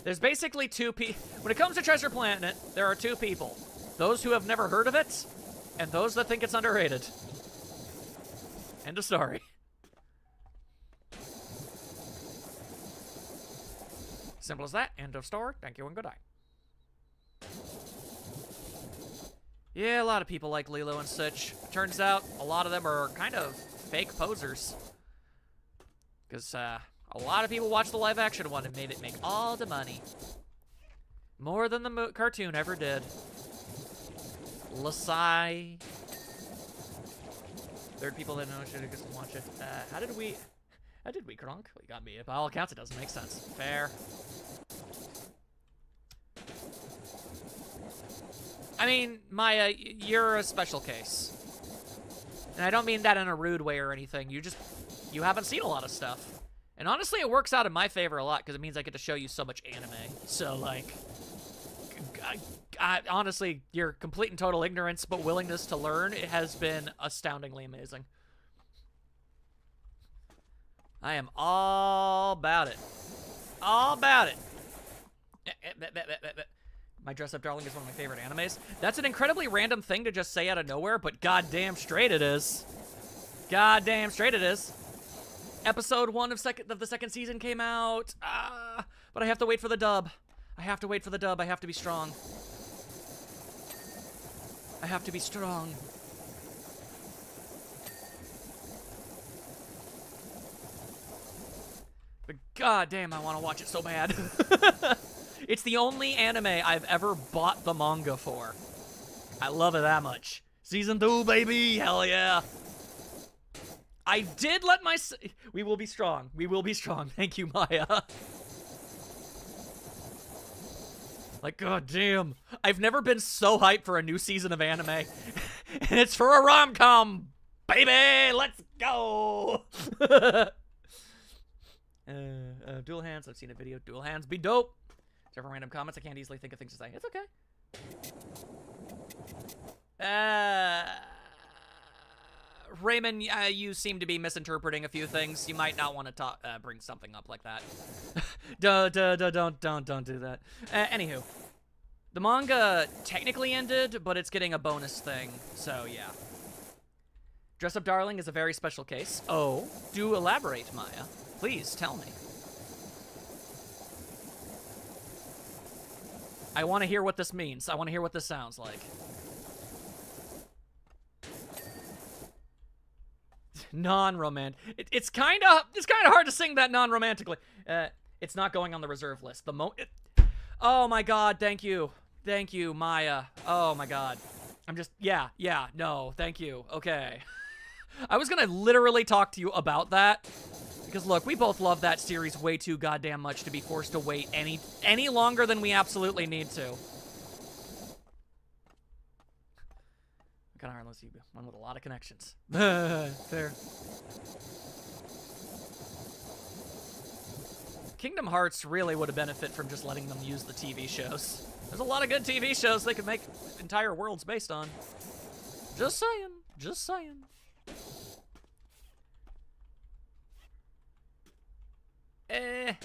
There's basically two people. When it comes to Treasure Planet, there are two people. Those who have never heard of it, and those that think it's underrated. End of story. Simple as that. End of story. Thank you and good night. Yeah, a lot of people like Lilo and Stitch. Turns out a lot of them are kind of fake posers. Because, a lot of people watched the live-action one and made it make all the money. More than the cartoon ever did. Lasai. Third people that know should have just watch it. How did we, Kronk? We got me. By all accounts, it doesn't make sense. Fair. I mean, Maya, you're a special case. And I don't mean that in a rude way or anything. You haven't seen a lot of stuff. And honestly, it works out in my favor a lot, because it means I get to show you so much anime. So, like, honestly, your complete and total ignorance but willingness to learn, it has been astoundingly amazing. I am all about it. All about it. My Dress Up Darling is one of my favorite animes. That's an incredibly random thing to just say out of nowhere, but goddamn straight it is. Goddamn straight it is. Episode 1 of the second season came out. But I have to wait for the dub. I have to wait for the dub. I have to be strong. I have to be strong. But goddamn, I want to watch it so bad. It's the only anime I've ever bought the manga for. I love it that much. Season 2, baby. Hell yeah. I did let my... We will be strong. We will be strong. Thank you, Maya. Like, goddamn. I've never been so hyped for a new season of anime. And it's for a rom-com. Baby, let's go. Dual hands. I've seen a video. Dual hands be dope. Several random comments. I can't easily think of things to say. It's okay. Raymond, you seem to be misinterpreting a few things. You might not want to bring something up like that. Don't do that. Anywho, the manga technically ended, but it's getting a bonus thing, so yeah. Dress Up Darling is a very special case. Oh, do elaborate, Maya. Please tell me. I want to hear what this means. I want to hear what this sounds like. Non-romantic. It's kind of hard to sing that non-romantically. It's not going on the reserve list. Oh my God! Thank you, Maya. Oh my God. I'm just no, thank you. Okay. I was gonna literally talk to you about that because look, we both love that series way too goddamn much to be forced to wait any longer than we absolutely need to. Kind of hard unless you one with a lot of connections. Fair. Kingdom Hearts really would have benefited from just letting them use the TV shows. There's a lot of good TV shows they could make entire worlds based on. Just saying. Just saying. I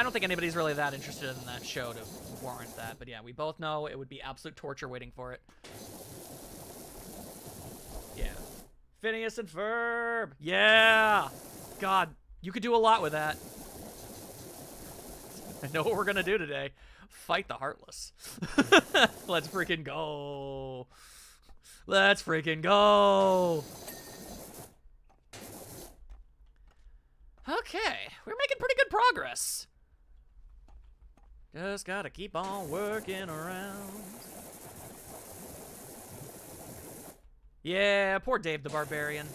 don't think anybody's really that interested in that show to warrant that. But yeah, we both know it would be absolute torture waiting for it. Yeah. Phineas and Ferb. Yeah. God, you could do a lot with that. I know what we're gonna do today. Fight the Heartless. Let's freaking go. Let's freaking go. Okay, we're making pretty good progress. Just gotta keep on working around. Yeah, poor Dave the Barbarian.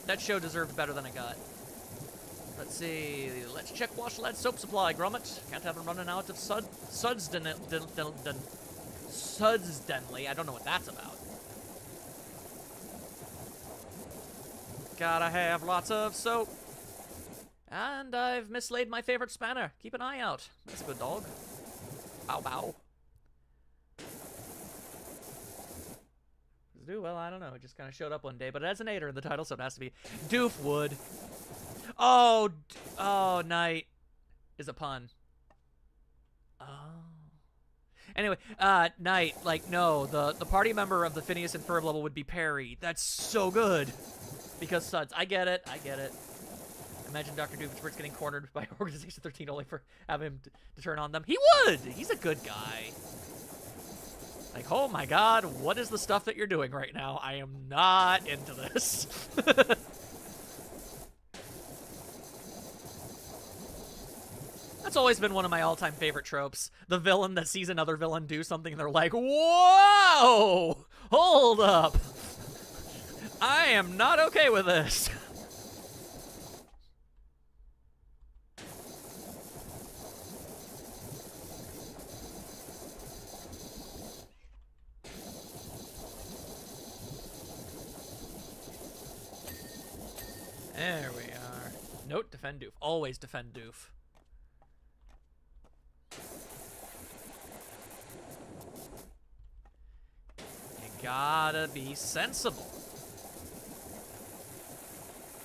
That show deserved better than it got. Let's see. Let's check wash lead soap supply, Grommet. Can't have him running out of Sudsdenly. I don't know what that's about. Gotta have lots of soap. And I've mislaid my favorite spanner. Keep an eye out. That's a good dog. Bow bow. Well, I don't know. It just kind of showed up one day, but it has an 8er in the title, so it has to be Doofwood. Oh, night is a pun. Oh. Anyway, night, like, no, the party member of the Phineas and Ferb level would be Perry. That's so good. Because Suds. I get it. Imagine Dr. Doofenshmirtz getting cornered by Organization 13 only for having him to turn on them. He would! He's a good guy. Like, oh my god, what is the stuff that you're doing right now? I am not into this. That's always been one of my all-time favorite tropes. The villain that sees another villain do something and they're like, whoa! Hold up! I am not okay with this. There we are. Note, defend Doof. Always defend Doof. You gotta be sensible.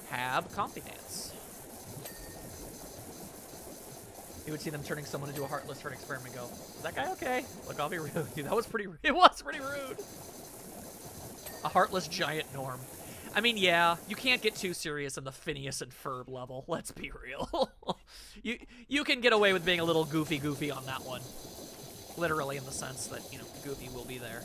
Have confidence. You would see them turning someone into a Heartless for an experiment and go, is that guy okay? Look, I'll be rude. Dude, that was pretty rude. It was pretty rude. A Heartless giant Norm. I mean, yeah, you can't get too serious in the Phineas and Ferb level. Let's be real. you can get away with being a little goofy on that one. Literally in the sense that, you know, Goofy will be there.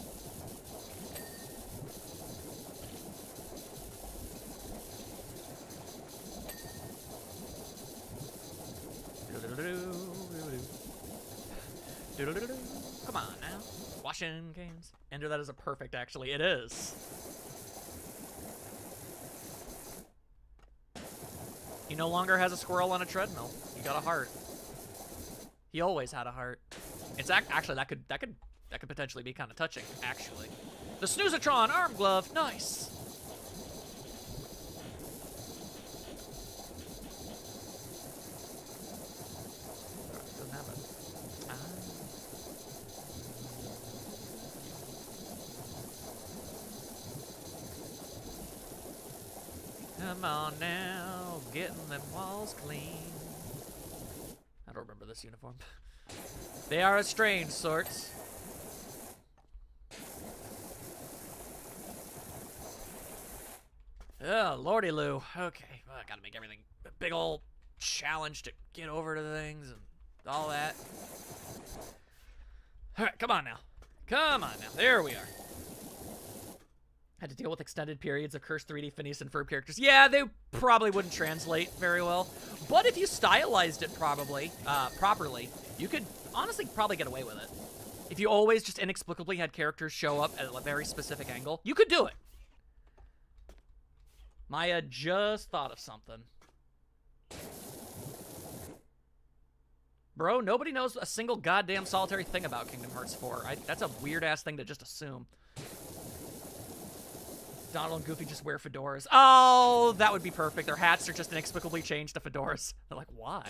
Come on now. Washing cans. Ender, that is a perfect, actually. It is. He no longer has a squirrel on a treadmill. He got a heart. He always had a heart. It's actually that could potentially be kind of touching. Actually, the Snoozatron arm glove, nice. Doesn't have it. Come on now, getting them walls clean. I don't remember this uniform. They are a strange sort. Oh, lordy Lou. Okay, well, I gotta make everything a big old challenge to get over to things and all that. All right, come on now. Come on now. There we are. Had to deal with extended periods of cursed 3D Phineas and Ferb characters. Yeah, they probably wouldn't translate very well. But if you stylized it properly, you could honestly probably get away with it. If you always just inexplicably had characters show up at a very specific angle, you could do it. Maya just thought of something. Bro, nobody knows a single goddamn solitary thing about Kingdom Hearts 4. That's a weird-ass thing to just assume. Donald and Goofy just wear fedoras. Oh, that would be perfect. Their hats are just inexplicably changed to fedoras. They're like, why?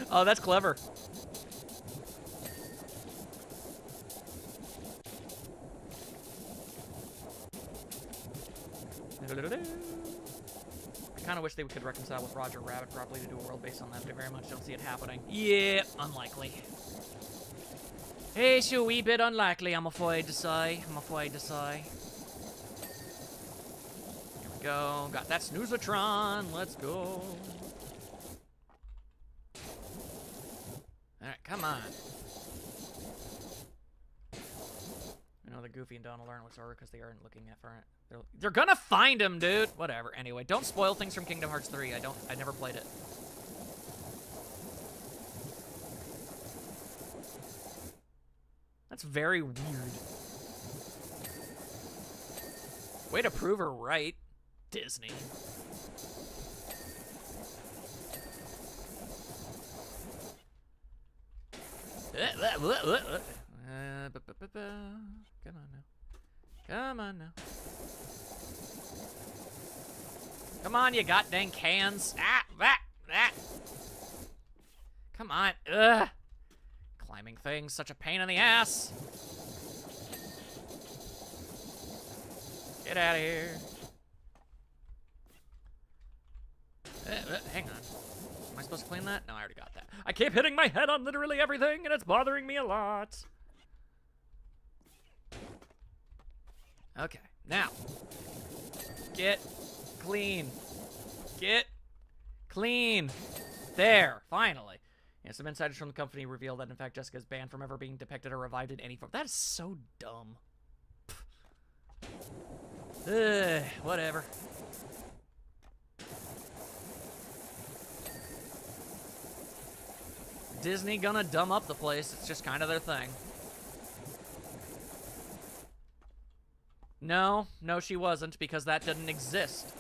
Oh, that's clever. I kind of wish they could reconcile with Roger Rabbit properly to do a world based on that, but I very much don't see it happening. Yeah, unlikely. It's a wee bit unlikely, I'm afraid to say. Here we go. Got that Snoozatron. Let's go. come on. You know, the Goofy and Donald aren't whatsoever because they aren't looking at for it. They're gonna find him, dude. Whatever. Anyway, don't spoil things from Kingdom Hearts 3. I never played it. That's very weird. Way to prove her right, Disney. Come on now. Come on now. Come on, you got dang cans. Come on. Ugh. Climbing things, such a pain in the ass. Get out of here. Hang on. Am I supposed to clean that? No, I already got that. I keep hitting my head on literally everything, and it's bothering me a lot. Okay, now. Get clean. Get clean. There, finally. Yeah, some insiders from the company reveal that, in fact, Jessica is banned from ever being depicted or revived in any form. That is so dumb. Whatever. Disney gonna dumb up the place. It's just kind of their thing. No, she wasn't, because that didn't exist.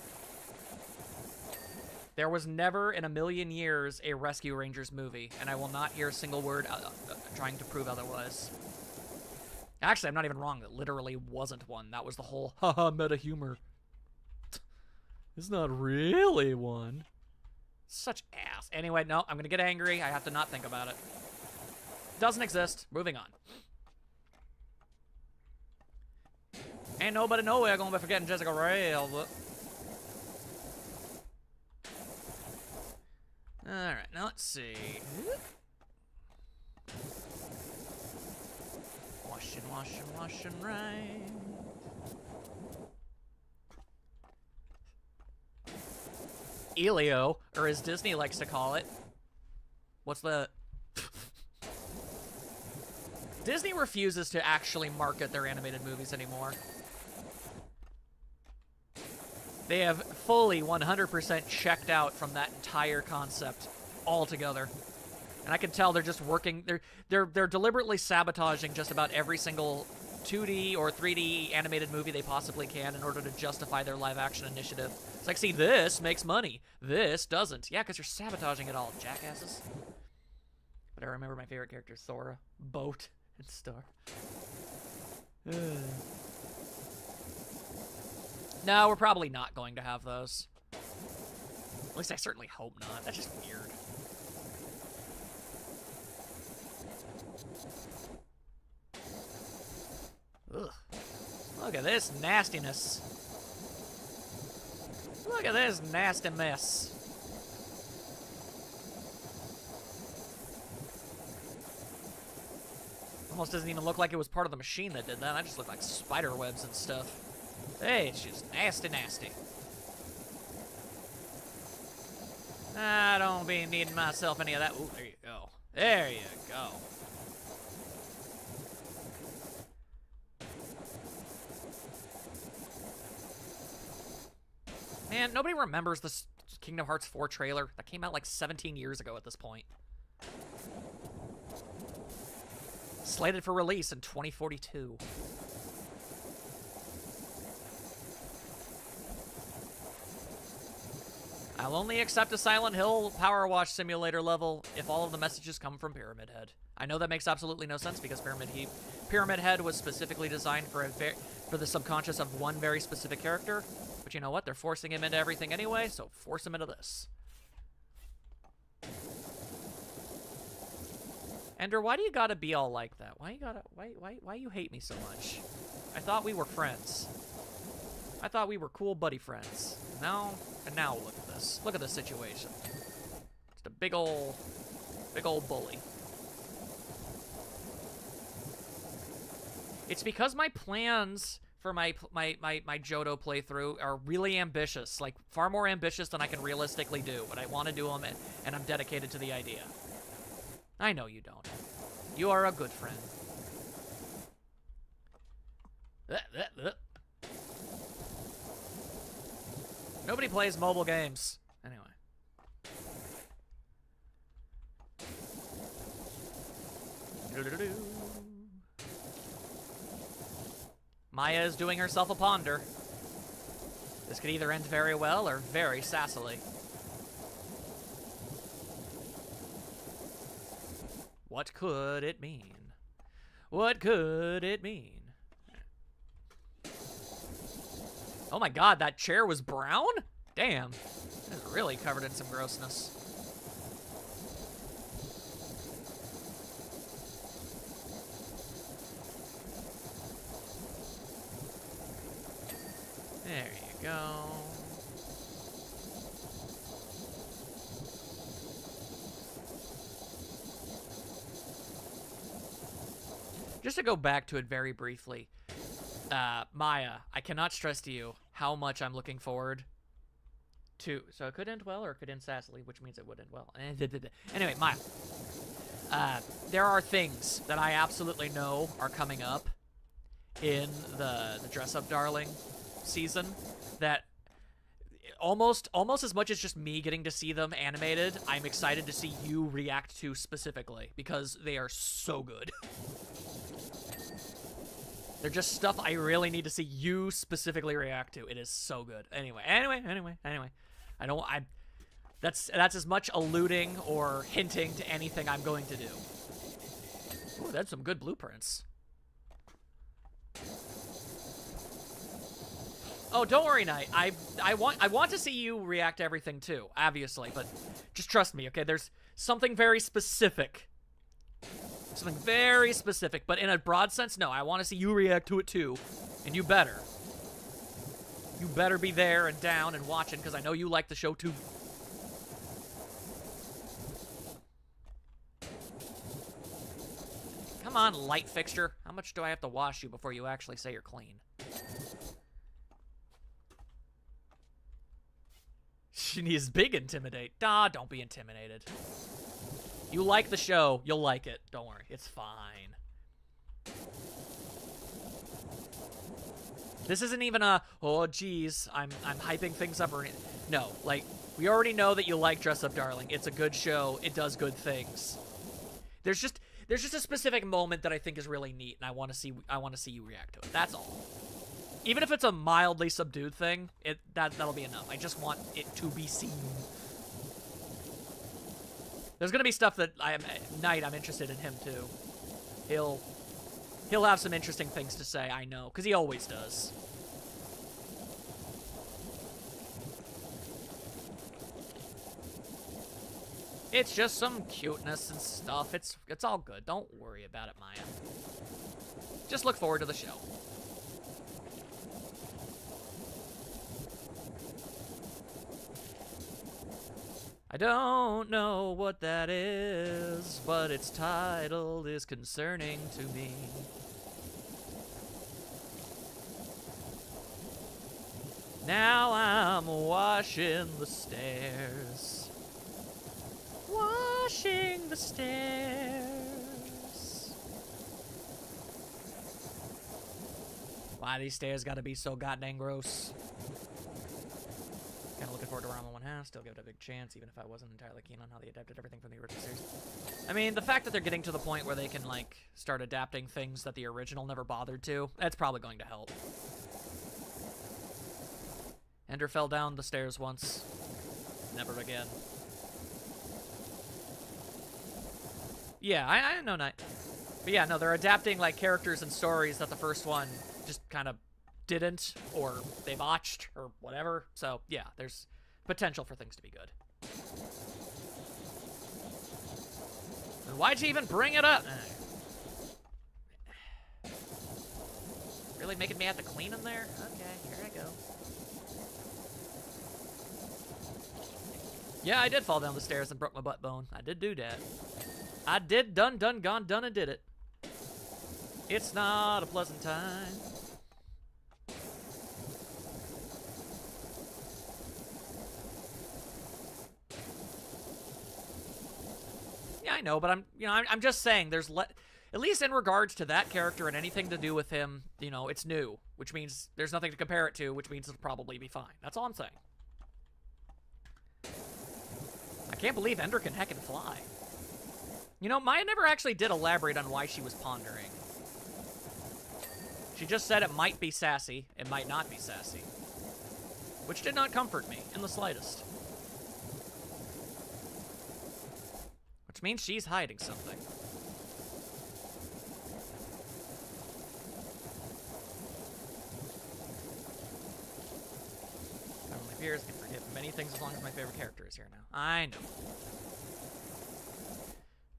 There was never in a million years a Rescue Rangers movie, and I will not hear a single word trying to prove otherwise. Actually, I'm not even wrong. It literally wasn't one. That was the whole haha meta humor. It's not really one. Such ass. Anyway, no, I'm gonna get angry. I have to not think about it. Doesn't exist. Moving on. Ain't nobody nowhere gonna be forgetting Jessica Rail, but... Alright, now let's see. Washing right. Elio, or as Disney likes to call it. What's the... Disney refuses to actually market their animated movies anymore. They have fully 100% checked out from that entire concept altogether. And I can tell they're just working, they're deliberately sabotaging just about every single 2D or 3D animated movie they possibly can in order to justify their live action initiative. It's like, see, this makes money. This doesn't. Yeah, because you're sabotaging it all, jackasses. But I remember my favorite characters, Sora, Boat, and Star. No, we're probably not going to have those. At least I certainly hope not. That's just weird. Ugh. Look at this nastiness. Look at this nasty mess. Almost doesn't even look like it was part of the machine that did that. I just look like spider webs and stuff. Hey, it's just nasty, nasty. I don't be needing myself any of that. Ooh, there you go. There you go. Man, nobody remembers this Kingdom Hearts 4 trailer. That came out like 17 years ago at this point. Slated for release in 2042. I'll only accept a Silent Hill PowerWash simulator level if all of the messages come from Pyramid Head. I know that makes absolutely no sense because Pyramid Head was specifically designed for the subconscious of one very specific character. But you know what? They're forcing him into everything anyway, so force him into this. Ender, why do you gotta be all like that? Why you hate me so much? I thought we were friends. I thought we were cool buddy friends. Now look at this. Look at the situation. Just a big old bully. It's because my plans for my Johto playthrough are really ambitious, like far more ambitious than I can realistically do, but I want to do them and I'm dedicated to the idea. I know you don't. You are a good friend. Nobody plays mobile games. Anyway. Maya is doing herself a ponder. This could either end very well or very sassily. What could it mean? What could it mean? Oh my god, that chair was brown? Damn. It's really covered in some grossness. There you go. Just to go back to it very briefly, Maya, I cannot stress to you how much I'm looking forward to. So it could end well or it could end sassily, which means it would end well. Anyway, Maya, there are things that I absolutely know are coming up in the Dress Up Darling season that almost as much as just me getting to see them animated, I'm excited to see you react to specifically because they are so good. They're just stuff I really need to see you specifically react to. It is so good. Anyway. That's as much alluding or hinting to anything I'm going to do. Ooh, that's some good blueprints. Oh, don't worry, Knight. I want to see you react to everything too, obviously, but just trust me, okay? There's something very specific. Something very specific, but in a broad sense, no. I want to see you react to it too, and you better. You better be there and down and watching, because I know you like the show too. Come on, light fixture. How much do I have to wash you before you actually say you're clean? She needs big intimidate. Don't be intimidated. You like the show, you'll like it. Don't worry, it's fine. This isn't even a, oh geez, I'm hyping things up or anything. No, like, we already know that you like Dress Up Darling. It's a good show, it does good things. There's just a specific moment that I think is really neat, and I want to see you react to it. That's all. Even if it's a mildly subdued thing, that'll be enough. I just want it to be seen. There's gonna be stuff that Knight, I'm interested in him too. He'll have some interesting things to say, I know, because he always does. It's just some cuteness and stuff. It's all good. Don't worry about it, Maya. Just look forward to the show. I don't know what that is, but its title is concerning to me. Now I'm washing the stairs. Washing the stairs. Why these stairs gotta be so goddamn gross? Kind of looking forward to Rama 1/2. Still give it a big chance, even if I wasn't entirely keen on how they adapted everything from the original series. I mean, the fact that they're getting to the point where they can, like, start adapting things that the original never bothered to, that's probably going to help. Ender fell down the stairs once. Never again. Yeah, I know Knight. But yeah, no, they're adapting, like, characters and stories that the first one just kind of didn't, or they botched, or whatever. So, yeah, there's potential for things to be good. And why'd you even bring it up? Really making me have to clean in there? Okay, here I go. Yeah, I did fall down the stairs and broke my butt bone. I did do that. I did done and did it. It's not a pleasant time. Yeah, I know, but I'm just saying there's at least in regards to that character and anything to do with him, you know, it's new, which means there's nothing to compare it to, which means it'll probably be fine. That's all I'm saying. I can't believe Ender can heckin' fly. You know, Maya never actually did elaborate on why she was pondering. She just said it might be sassy, it might not be sassy. Which did not comfort me in the slightest. Which means she's hiding something. Only Fears can forgive many things as long as my favorite character is here now. I know.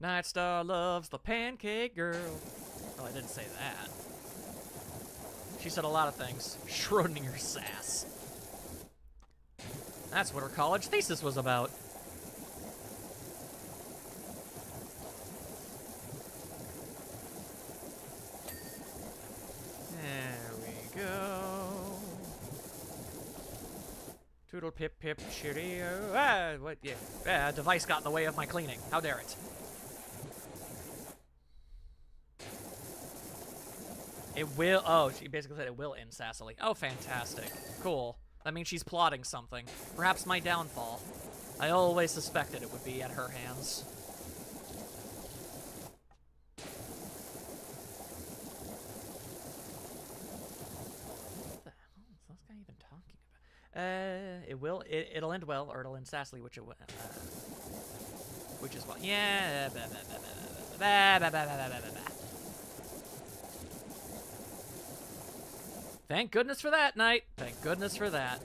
Nightstar loves the pancake girl. Oh, I didn't say that. She said a lot of things. Schrodinger sass. That's what her college thesis was about. There we go. Toodle pip pip cheerio. Ah, what? Yeah. Ah, device got in the way of my cleaning. How dare it? It will. Oh, she basically said it will end sassily. Oh, fantastic. Cool. That means she's plotting something. Perhaps my downfall. I always suspected it would be at her hands. What the hell is this guy even talking about? It'll end well, or it'll end sassily, which is what? Yeah. Thank goodness for that, Knight. Thank goodness for that.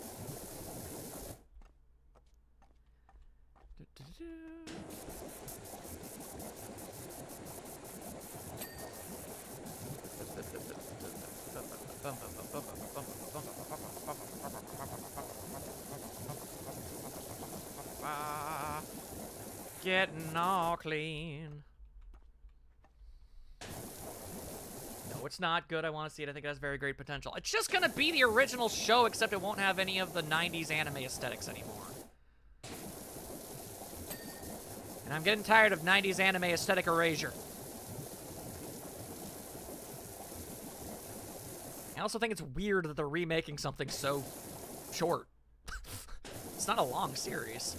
Getting all clean. No, it's not good. I want to see it. I think it has very great potential. It's just gonna be the original show, except it won't have any of the 90s anime aesthetics anymore. And I'm getting tired of 90s anime aesthetic erasure. I also think it's weird that they're remaking something so short. It's not a long series.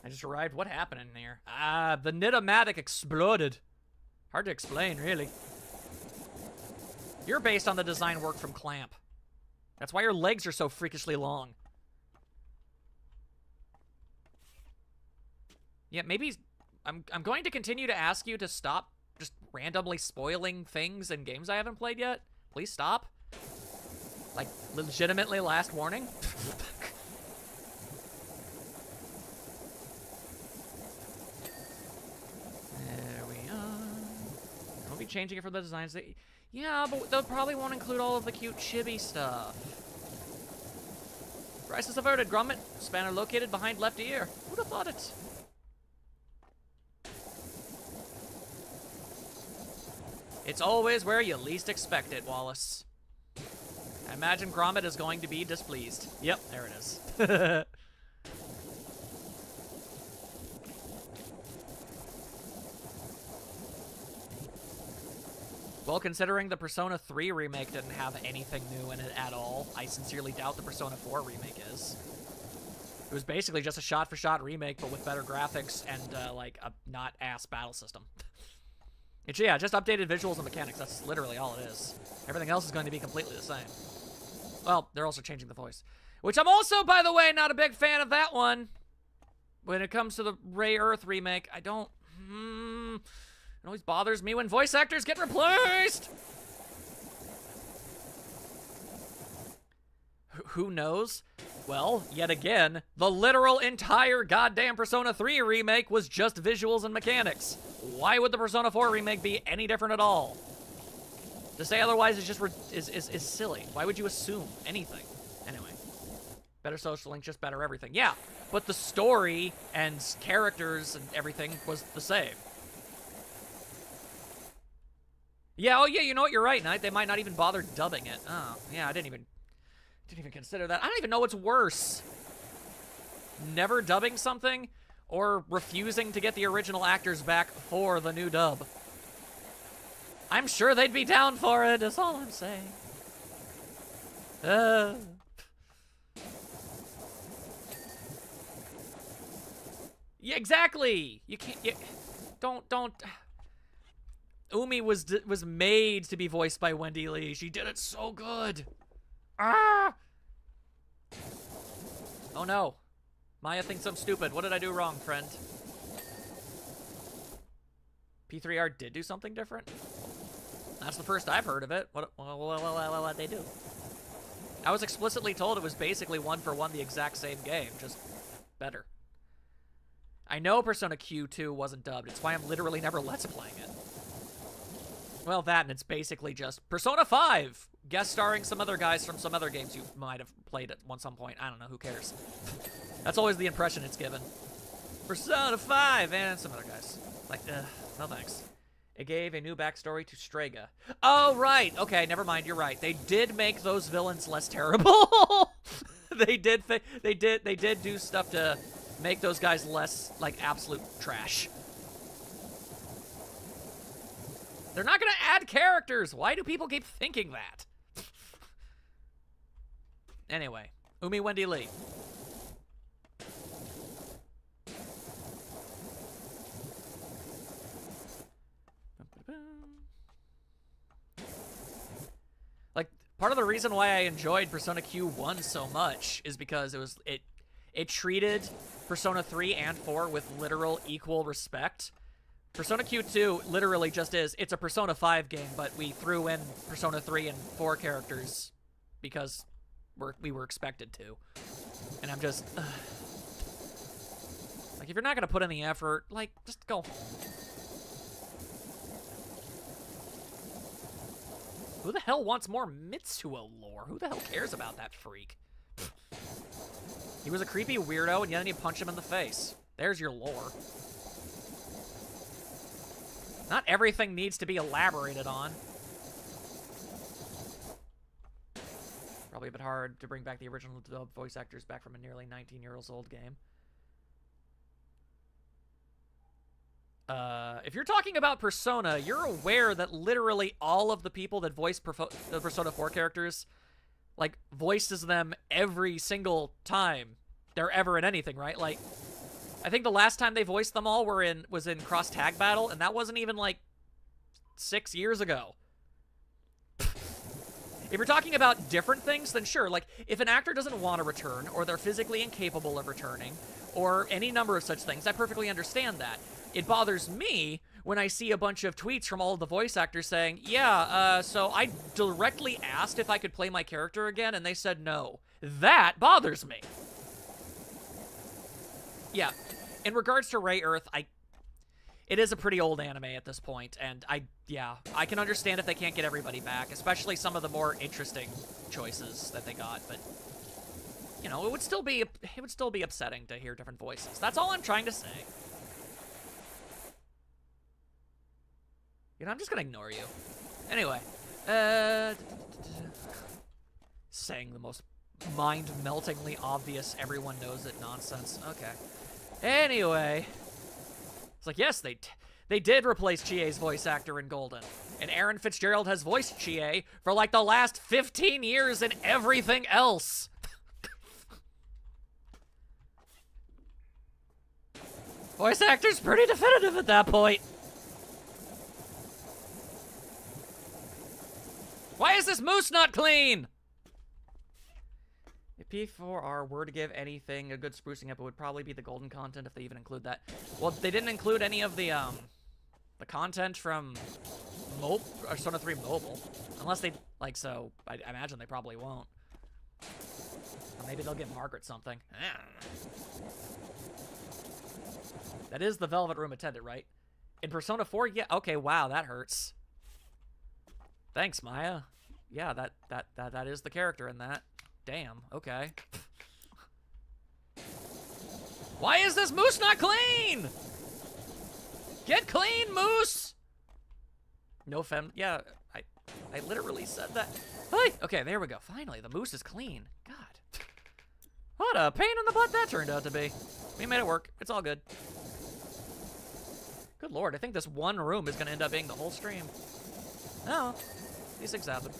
I just arrived. What happened in here? Ah, the Nidomatic exploded. Hard to explain, really. You're based on the design work from Clamp. That's why your legs are so freakishly long. Yeah, maybe I'm going to continue to ask you to stop just randomly spoiling things in games I haven't played yet. Please stop. Like, legitimately, last warning. There we are. I'll be changing it for the designs that... Yeah, but they probably won't include all of the cute chibi stuff. Crisis averted. Grommet. Spanner located behind left ear. Who'd have thought it? It's always where you least expect it, Wallace. I imagine Grommet is going to be displeased. Yep, there it is. Well, considering the Persona 3 remake didn't have anything new in it at all, I sincerely doubt the Persona 4 remake is. It was basically just a shot-for-shot remake, but with better graphics and, like, a not-ass battle system. It's, yeah, just updated visuals and mechanics. That's literally all it is. Everything else is going to be completely the same. Well, they're also changing the voice. Which I'm also, by the way, not a big fan of that one. When it comes to the Ray Earth remake, I don't... It always bothers me when voice actors get replaced! Who knows? Well, yet again, the literal entire goddamn Persona 3 remake was just visuals and mechanics. Why would the Persona 4 remake be any different at all? To say otherwise is just is silly. Why would you assume anything? Anyway, better social link, just better everything. Yeah, but the story and characters and everything was the same. Yeah, oh yeah, you know what? You're right, Knight. They might not even bother dubbing it. Oh, yeah, I didn't Didn't even consider that. I don't even know what's worse. Never dubbing something or refusing to get the original actors back for the new dub. I'm sure they'd be down for it, that's all I'm saying. Yeah, exactly. You can't. Don't. Umi was made to be voiced by Wendy Lee. She did it so good. Ah! Oh no. Maya thinks I'm stupid. What did I do wrong, friend? P3R did do something different? That's the first I've heard of it. What'd they do? I was explicitly told it was basically one-for-one the exact same game, just better. I know Persona Q2 wasn't dubbed. It's why I'm literally never Let's Playing it. Well, that, and it's basically just Persona 5, guest starring some other guys from some other games you might have played at some point. I don't know, who cares? That's always the impression it's given. Persona 5, and some other guys. Like, no thanks. It gave a new backstory to Strega. Oh, right. Okay, never mind. You're right. They did make those villains less terrible. They did do stuff to make those guys less, like, absolute trash. They're not gonna add characters. Why do people keep thinking that? Anyway, Umi Wendy Lee. Like, part of the reason why I enjoyed Persona Q1 so much is because it treated Persona 3 and 4 with literal equal respect. Persona Q2 literally just is, it's a Persona 5 game, but we threw in Persona 3 and 4 characters because we were expected to. And I'm just, like, if you're not gonna put in the effort, like, just go. Who the hell wants more Mitsuo lore? Who the hell cares about that freak? He was a creepy weirdo, and then you punch him in the face. There's your lore. Not everything needs to be elaborated on. Probably a bit hard to bring back the original dub voice actors back from a nearly 19-year-old game. If you're talking about Persona, you're aware that literally all of the people that voice the Persona 4 characters, like, voices them every single time they're ever in anything, right? Like, I think the last time they voiced them all was in Cross Tag Battle, and that wasn't even, like, 6 years ago. If you're talking about different things, then sure. Like, if an actor doesn't want to return, or they're physically incapable of returning, or any number of such things, I perfectly understand that. It bothers me when I see a bunch of tweets from all of the voice actors saying, yeah, so I directly asked if I could play my character again, and they said no. That bothers me. Yeah. In regards to Ray Earth, it is a pretty old anime at this point, and I can understand if they can't get everybody back, especially some of the more interesting choices that they got, but, you know, it would still be upsetting to hear different voices. That's all I'm trying to say. You know, I'm just gonna ignore you. Anyway, saying the most mind-meltingly obvious, everyone knows it nonsense. Okay. Anyway, it's like, yes, they did replace Chie's voice actor in Golden, and Aaron Fitzgerald has voiced Chie for like the last 15 years in everything else. Voice actor's pretty definitive at that point. Why is this moose not clean? If P4R were to give anything a good sprucing up, it would probably be the golden content, if they even include that. Well, they didn't include any of the content from Persona 3 Mobile. Unless they, like, so, I imagine they probably won't. Or maybe they'll give Margaret something. I don't know. That is the Velvet Room attendant, right? In Persona 4, yeah, okay, wow, that hurts. Thanks, Maya. Yeah, that is the character in that. Damn, okay. Why is this moose not clean? Get clean, moose! No fem... Yeah, I literally said that. Hey! Okay, there we go. Finally, the moose is clean. God. What a pain in the butt that turned out to be. We made it work. It's all good. Good lord, I think this one room is going to end up being the whole stream. Oh, these things happen.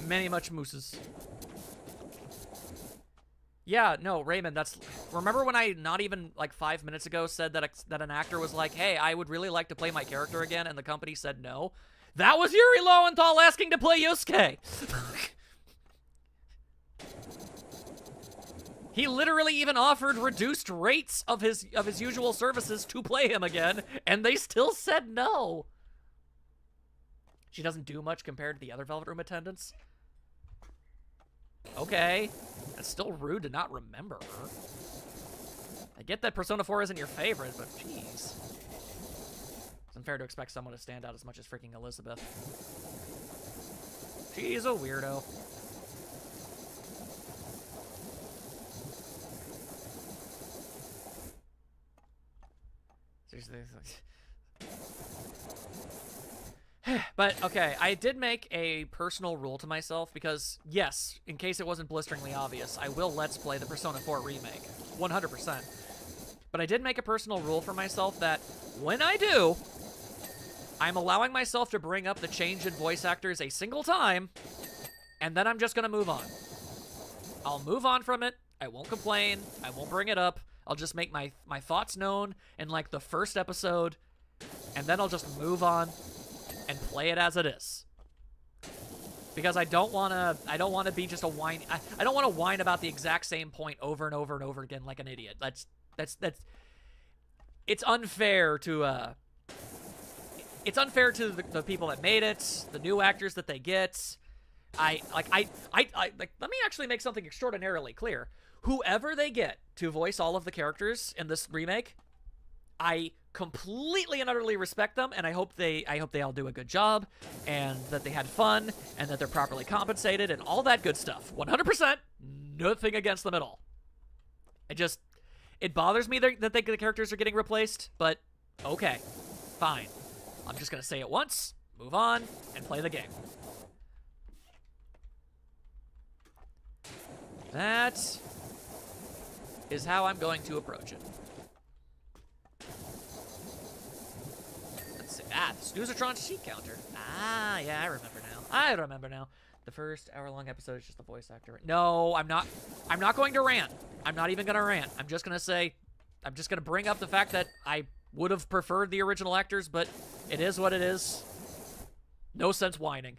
Many much mooses. Yeah, no, Raymond, that's... Remember when I, not even like 5 minutes ago, said that, that an actor was like, hey, I would really like to play my character again, and the company said no? That was Yuri Lowenthal asking to play Yusuke! He literally even offered reduced rates of his usual services to play him again, and they still said no. She doesn't do much compared to the other Velvet Room attendants. Okay. That's still rude to not remember her. I get that Persona 4 isn't your favorite, but jeez. It's unfair to expect someone to stand out as much as freaking Elizabeth. She's a weirdo. Seriously. But, okay, I did make a personal rule to myself because, yes, in case it wasn't blisteringly obvious, I will Let's Play the Persona 4 remake. 100%. But I did make a personal rule for myself that when I do, I'm allowing myself to bring up the change in voice actors a single time, and then I'm just going to move on. I'll move on from it. I won't complain. I won't bring it up. I'll just make my thoughts known in, like, the first episode, and then I'll just move on and play it as it is. Because I don't want to be just a whine. I don't want to whine about the exact same point over and over and over again like an idiot. It's unfair to it's unfair to the people that made it, the new actors that they get. Like, let me actually make something extraordinarily clear. Whoever they get to voice all of the characters in this remake, I completely and utterly respect them, and I hope they all do a good job, and that they had fun, and that they're properly compensated, and all that good stuff. 100%, nothing against them at all. It bothers me that the characters are getting replaced, but okay, fine. I'm just gonna say it once, move on, and play the game. That is how I'm going to approach it. Let's see. Ah, the Snoozatron sheet counter. Ah, yeah, I remember now. The first hour-long episode is just the voice actor. No, I'm not going to rant. I'm not even gonna rant. I'm just gonna bring up the fact that I would have preferred the original actors, but it is what it is. No sense whining.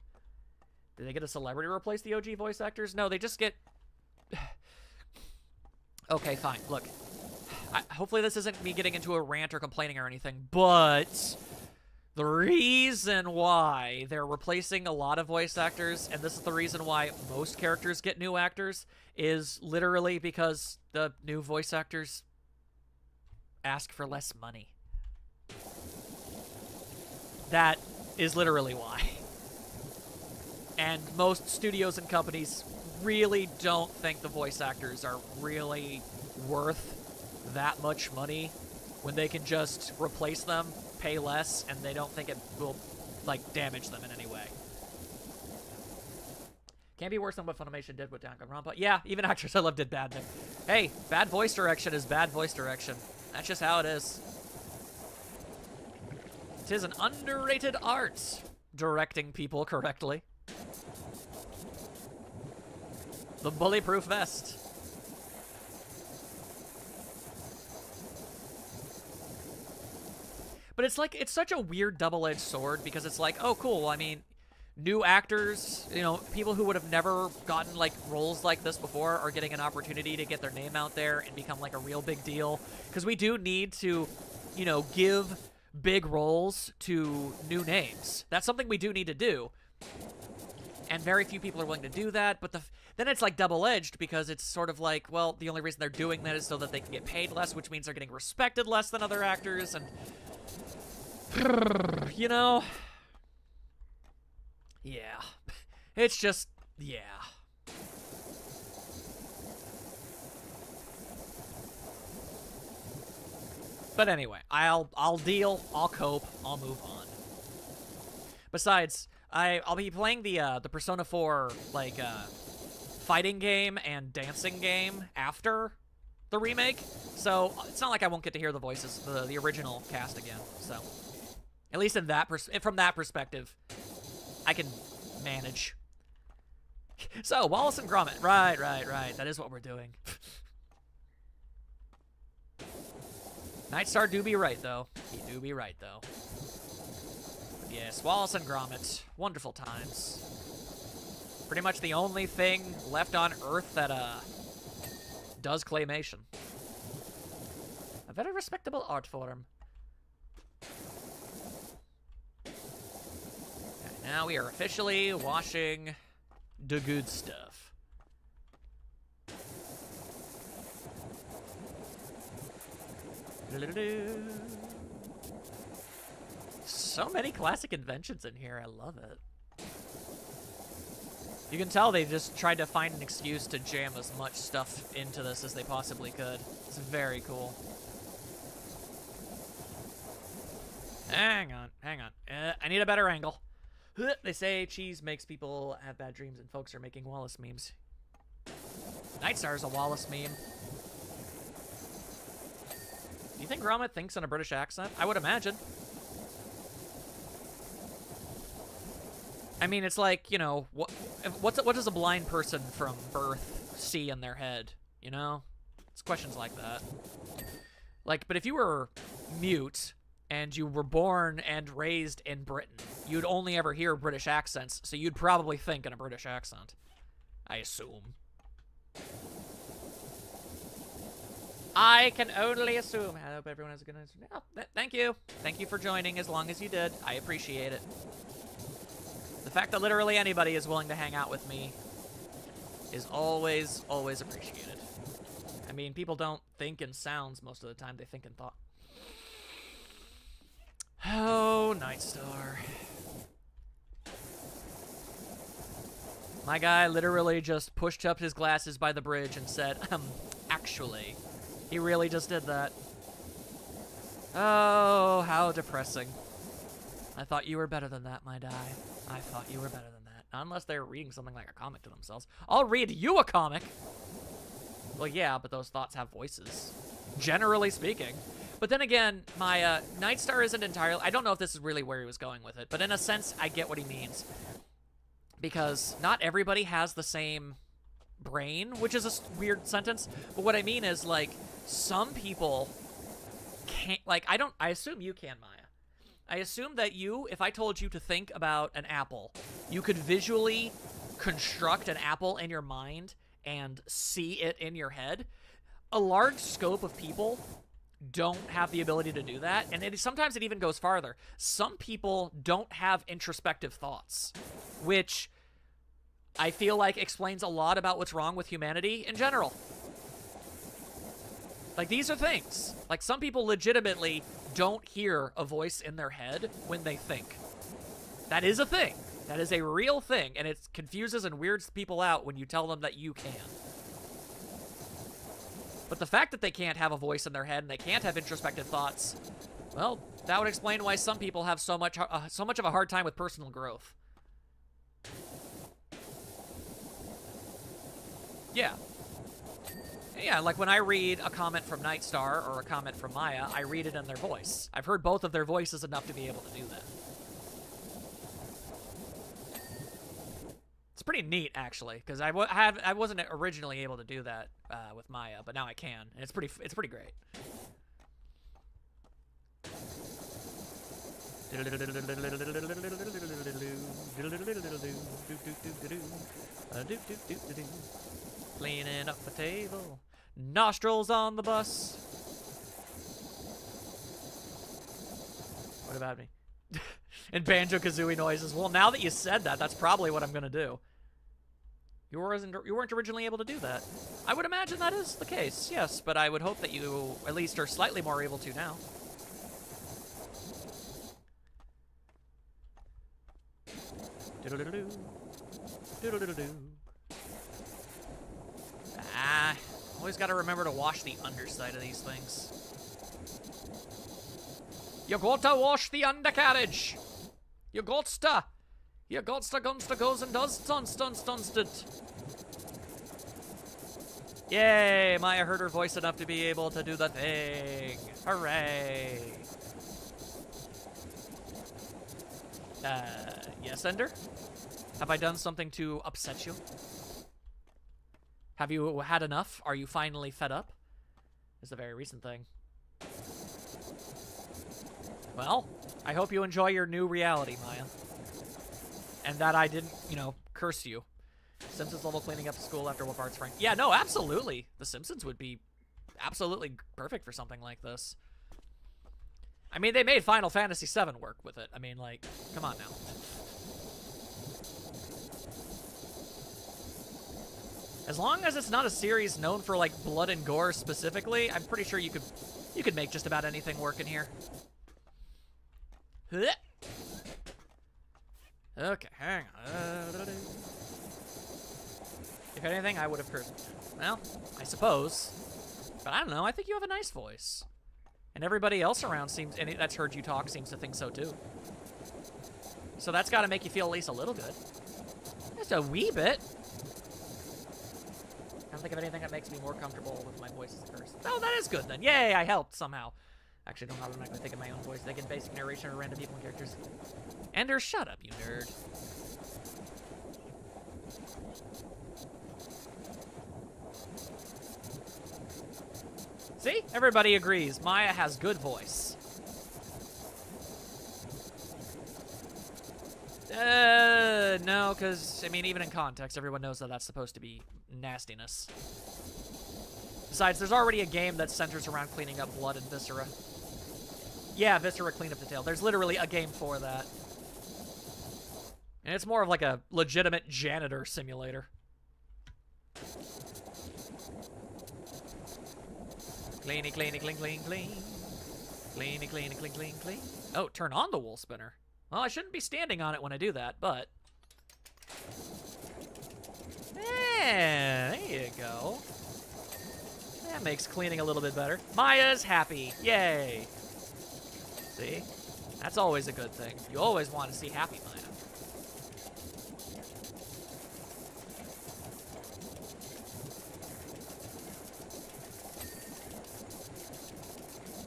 Did they get a celebrity to replace the OG voice actors? No, they just get... Okay, fine. Look, hopefully this isn't me getting into a rant or complaining or anything, but the reason why they're replacing a lot of voice actors, and this is the reason why most characters get new actors, is literally because the new voice actors ask for less money. That is literally why. And most studios and companies really don't think the voice actors are really worth that much money when they can just replace them, pay less, and they don't think it will, like, damage them in any way. Can't be worse than what Funimation did with Danganronpa. Yeah, even Actors I Love did bad. Hey, bad voice direction is bad voice direction. That's just how it is. It is an underrated art, directing people correctly. The bulletproof vest. But it's like, it's such a weird double-edged sword because it's like, oh, cool. I mean, new actors, you know, people who would have never gotten, like, roles like this before are getting an opportunity to get their name out there and become, like, a real big deal. Because we do need to, you know, give big roles to new names. That's something we do need to do. And very few people are willing to do that, but then it's like double-edged because it's sort of like, well, the only reason they're doing that is so that they can get paid less, which means they're getting respected less than other actors, and... You know? Yeah. It's just... Yeah. But anyway, I'll deal, I'll cope, I'll move on. Besides, I'll be playing the Persona 4 like fighting game and dancing game after the remake, so it's not like I won't get to hear the voices, the original cast again. So at least in that from that perspective, I can manage. So Wallace and Gromit, right. That is what we're doing. Nightstar do be right though. He do be right though. But yes, Wallace and Gromit, wonderful times. Pretty much the only thing left on Earth that does claymation. A very respectable art form. Okay, now we are officially washing the good stuff. So many classic inventions in here. I love it. You can tell they just tried to find an excuse to jam as much stuff into this as they possibly could. It's very cool. Hang on. I need a better angle. They say cheese makes people have bad dreams and folks are making Wallace memes. Nightstar's a Wallace meme. Do you think Gromit thinks in a British accent? I would imagine. I mean, it's like, you know, what does a blind person from birth see in their head, you know? It's questions like that. Like, but if you were mute and you were born and raised in Britain, you'd only ever hear British accents, so you'd probably think in a British accent. I assume. I can only assume. I hope everyone has a good night. Oh, thank you. Thank you for joining as long as you did. I appreciate it. The fact that literally anybody is willing to hang out with me is always, always appreciated. I mean, people don't think in sounds most of the time. They think in thought. Oh, Nightstar. My guy literally just pushed up his glasses by the bridge and said, actually. He really just did that. Oh, how depressing. I thought you were better than that, my guy. I thought you were better than that. Not unless they're reading something like a comic to themselves. I'll read you a comic. Well, yeah, but those thoughts have voices. Generally speaking. But then again, my Nightstar isn't entirely... I don't know if this is really where he was going with it, but in a sense, I get what he means. Because not everybody has the same brain, which is a weird sentence. But what I mean is, like, some people can't... Like, I assume you can, Maya. I assume that you, if I told you to think about an apple, you could visually construct an apple in your mind and see it in your head. A large scope of people don't have the ability to do that, and sometimes it even goes farther. Some people don't have introspective thoughts, which I feel like explains a lot about what's wrong with humanity in general. Like, these are things. Like, some people legitimately don't hear a voice in their head when they think. That is a thing. That is a real thing, and it confuses and weirds people out when you tell them that you can. But the fact that they can't have a voice in their head and they can't have introspective thoughts, well, that would explain why some people have so much of a hard time with personal growth. Yeah. Yeah, like when I read a comment from Nightstar or a comment from Maya, I read it in their voice. I've heard both of their voices enough to be able to do that. It's pretty neat, actually, because I wasn't originally able to do that with Maya, but now I can, and it's pretty great. Cleaning up the table, nostrils on the bus. What about me? And Banjo-Kazooie noises. Well, now that you said that, that's probably what I'm gonna do. You weren't originally able to do that. I would imagine that is the case, yes, but I would hope that you at least are slightly more able to now. Doodle-doodle-doo. Doodle-doodle-doo. Always gotta remember to wash the underside of these things. You gotta wash the undercarriage. You gotsta. You gotsta, gunsta, goes and does, dunsted. Yay, Maya heard her voice enough to be able to do the thing. Hooray. Yes, Ender? Have I done something to upset you? Have you had enough? Are you finally fed up? It's a very recent thing. Well, I hope you enjoy your new reality, Maya. And that I didn't, you know, curse you. Simpsons level cleaning up school after what parts Frank. Yeah, no, absolutely. The Simpsons would be absolutely perfect for something like this. I mean, they made Final Fantasy VII work with it. I mean, like, come on now. As long as it's not a series known for, like, blood and gore specifically, I'm pretty sure you could make just about anything work in here. Okay, hang on. If anything, I would have heard. Well, I suppose. But I don't know, I think you have a nice voice. And everybody else around seems, and that's heard you talk, seems to think so too. So that's got to make you feel at least a little good. Just a wee bit. I don't think of anything that makes me more comfortable with my voice as a person. Oh, that is good then. Yay, I helped somehow. Actually, don't automatically think of my own voice. They get basic narration or random people and characters. Ender, shut up, you nerd. See? Everybody agrees. Maya has good voice. No, because, I mean, even in context, everyone knows that that's supposed to be nastiness. Besides, there's already a game that centers around cleaning up blood and viscera. Yeah, viscera clean up detail. There's literally a game for that. And it's more of like a legitimate janitor simulator. Cleany, cleany, clean, clean, clean. Cleany, cleany, clean, clean, clean. Oh, turn on the wool spinner. Well, I shouldn't be standing on it when I do that, but... Yeah, there you go. That makes cleaning a little bit better. Maya's happy. Yay. See? That's always a good thing. You always want to see happy Maya.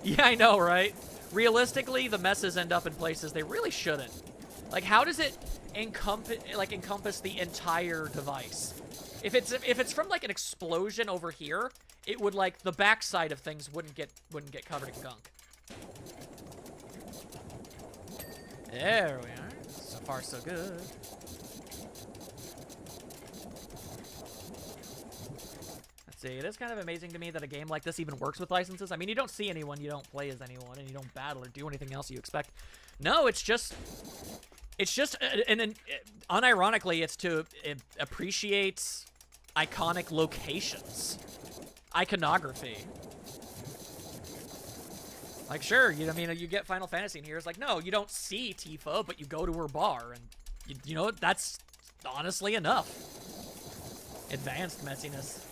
Yeah, I know, right? Realistically, the messes end up in places they really shouldn't. Like, how does it encompass the entire device? If it's from like an explosion over here, it would like the backside of things wouldn't get covered in gunk. There we are. So far, so good. Let's see. It is kind of amazing to me that a game like this even works with licenses. I mean, you don't see anyone, you don't play as anyone, and you don't battle or do anything else you expect. No, it's just, and unironically, it's to appreciate iconic locations, iconography. Like, sure, I mean, you get Final Fantasy in here. It's like, no, you don't see Tifa, but you go to her bar, and you know, that's honestly enough. Advanced messiness.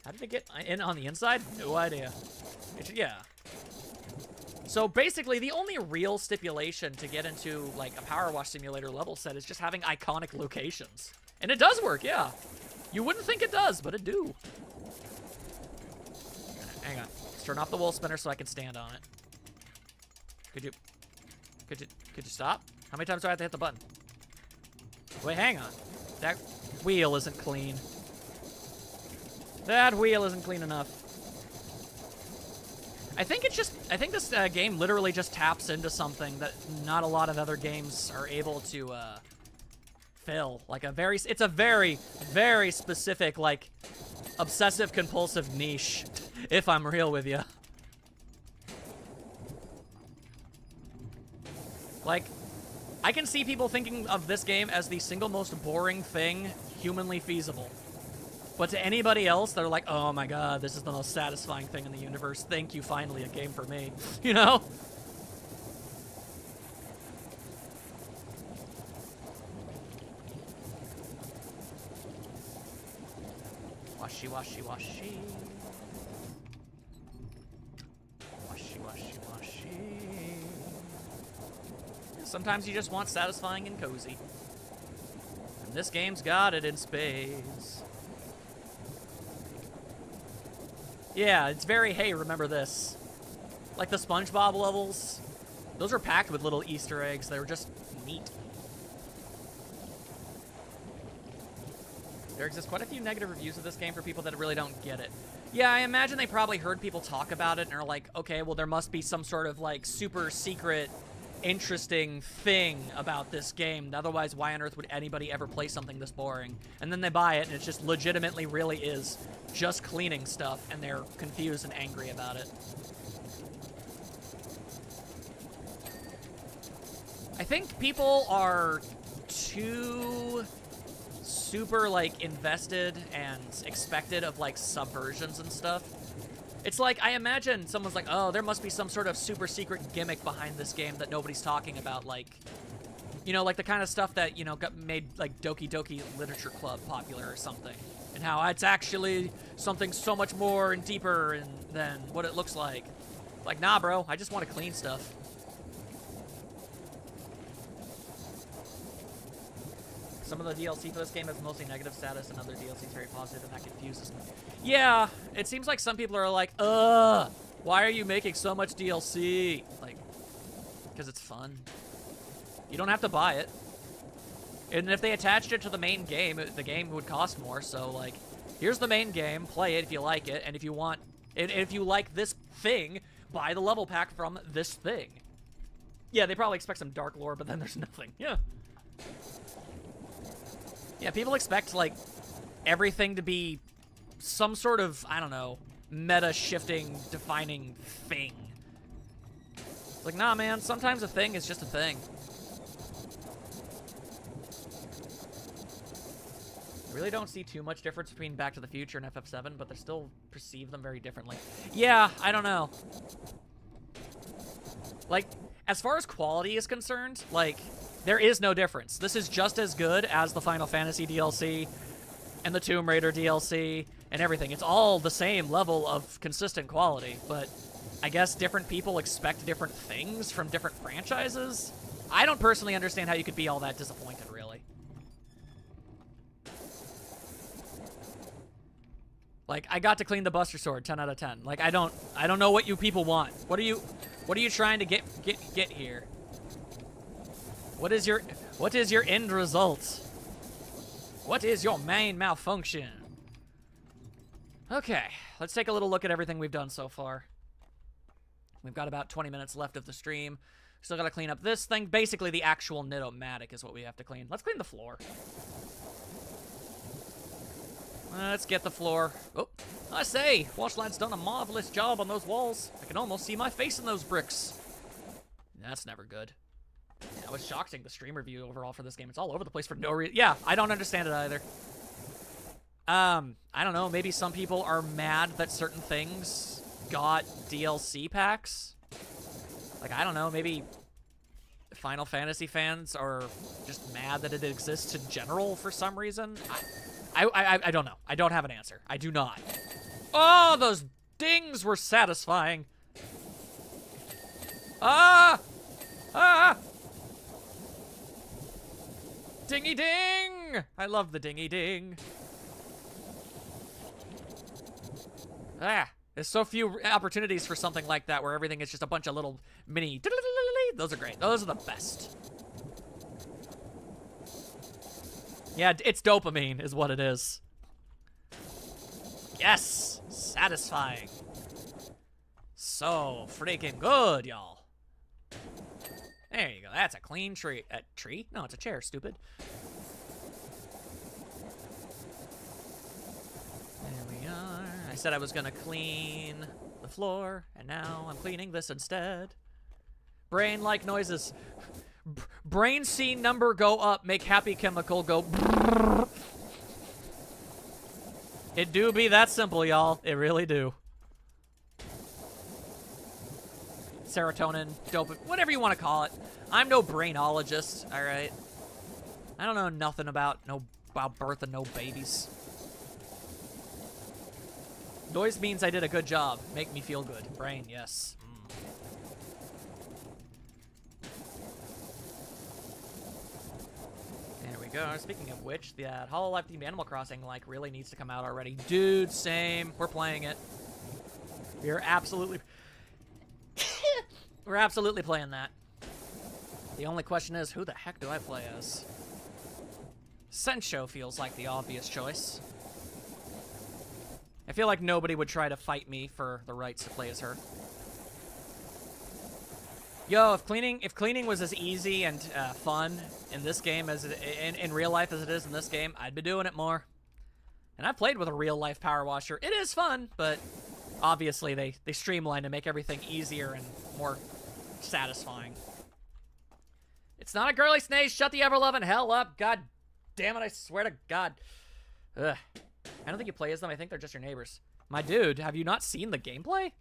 How did it get in on the inside? No idea. Yeah. So basically, the only real stipulation to get into like a PowerWash simulator level set is just having iconic locations, and it does work. Yeah, you wouldn't think it does, but it do. Hang on, let's turn off the wool spinner so I can stand on it. Could you stop? How many times do I have to hit the button? Wait, hang on. That wheel isn't clean. That wheel isn't clean enough. I think this game literally just taps into something that not a lot of other games are able to fill. Like it's a very, very specific, like, obsessive compulsive niche, if I'm real with you. Like, I can see people thinking of this game as the single most boring thing humanly feasible. But to anybody else, they're like, oh my god, this is the most satisfying thing in the universe. Thank you, finally, a game for me. You know? Washy, washy, washy. Washy, washy, washy. Sometimes you just want satisfying and cozy. And this game's got it in spades. Yeah, it's very, hey, remember this. Like the SpongeBob levels, those are packed with little Easter eggs. They were just neat. There exists quite a few negative reviews of this game for people that really don't get it. Yeah, I imagine they probably heard people talk about it and are like, okay, well, there must be some sort of, like, super secret, interesting thing about this game. Otherwise, why on earth would anybody ever play something this boring? And then they buy it, and it just legitimately really is just cleaning stuff, and they're confused and angry about it. I think people are too super, like, invested and expected of, like, subversions and stuff. It's like, I imagine someone's like, oh, there must be some sort of super secret gimmick behind this game that nobody's talking about, like, you know, like the kind of stuff that, you know, got made, like, Doki Doki Literature Club popular or something. And how it's actually something so much more and deeper than what it looks like. Like, nah, bro, I just want to clean stuff. Some of the DLC for this game has mostly negative status, and other DLC is very positive, and that confuses me. Yeah, it seems like some people are like, why are you making so much DLC? Like, because it's fun. You don't have to buy it. And if they attached it to the main game, the game would cost more, so, like, here's the main game, play it if you like it, and if you want, if you like this thing, buy the level pack from this thing. Yeah, they probably expect some dark lore, but then there's nothing. Yeah. Yeah, people expect, like, everything to be some sort of, I don't know, meta-shifting, defining thing. It's like, nah, man, sometimes a thing is just a thing. I really don't see too much difference between Back to the Future and FF7, but they still perceive them very differently. Yeah, I don't know. Like, as far as quality is concerned, like, there is no difference. This is just as good as the Final Fantasy DLC and the Tomb Raider DLC and everything. It's all the same level of consistent quality, but I guess different people expect different things from different franchises. I don't personally understand how you could be all that disappointed, really. Like, I got to clean the Buster Sword, 10 out of 10. Like, I don't know what you people want. What are you trying to get here? What is your end result? What is your main malfunction? Okay, let's take a little look at everything we've done so far. We've got about 20 minutes left of the stream. Still got to clean up this thing. Basically, the actual Nidomatic is what we have to clean. Let's clean the floor. Let's get the floor. Oh, I say, Washline's done a marvelous job on those walls. I can almost see my face in those bricks. That's never good. Yeah, I was shocked seeing the stream review overall for this game. It's all over the place for no reason. Yeah, I don't understand it either. I don't know. Maybe some people are mad that certain things got DLC packs. Like, I don't know. Maybe Final Fantasy fans are just mad that it exists in general for some reason. I don't know. I don't have an answer. I do not. Oh, those dings were satisfying. Ah! Ah! Dingy ding! I love the dingy ding. Ah, there's so few opportunities for something like that where everything is just a bunch of little mini. Those are great. Those are the best. Yeah, it's dopamine is what it is. Yes! Satisfying. So freaking good, y'all. There you go. That's a clean tree. A tree? No, it's a chair, stupid. There we are. I said I was going to clean the floor, and now I'm cleaning this instead. Brain-like noises. Brain scene number go up, make happy chemical go brrr. It do be that simple, y'all. It really do. Serotonin, dopamine, whatever you want to call it. I'm no brainologist, all right? I don't know nothing about birth and no babies. Noise means I did a good job. Make me feel good. Brain, yes. we go. Speaking of which, that Hololive themed Animal Crossing like really needs to come out already. Dude, same. We're playing it. We're absolutely we're absolutely playing that. The only question is, who the heck do I play as? Sencho feels like the obvious choice. I feel like nobody would try to fight me for the rights to play as her. Yo, if cleaning was as easy and fun in this game as in real life as it is in this game, I'd be doing it more. And I've played with a real life power washer. It is fun, but obviously they streamline to make everything easier and more satisfying. It's not a girly sneeze. Shut the ever-loving hell up. God damn it, I swear to God. Ugh. I don't think you play as them. I think they're just your neighbors. My dude, have you not seen the gameplay?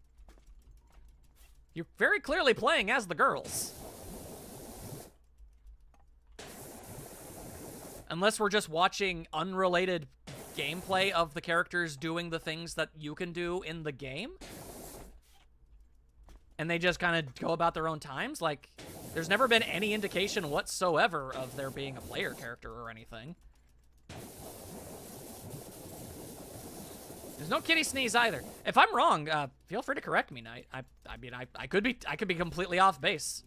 You're very clearly playing as the girls. Unless we're just watching unrelated gameplay of the characters doing the things that you can do in the game. And they just kind of go about their own times. Like, there's never been any indication whatsoever of there being a player character or anything. There's no kitty sneeze either. If I'm wrong, feel free to correct me, Knight. I mean, I could be completely off base.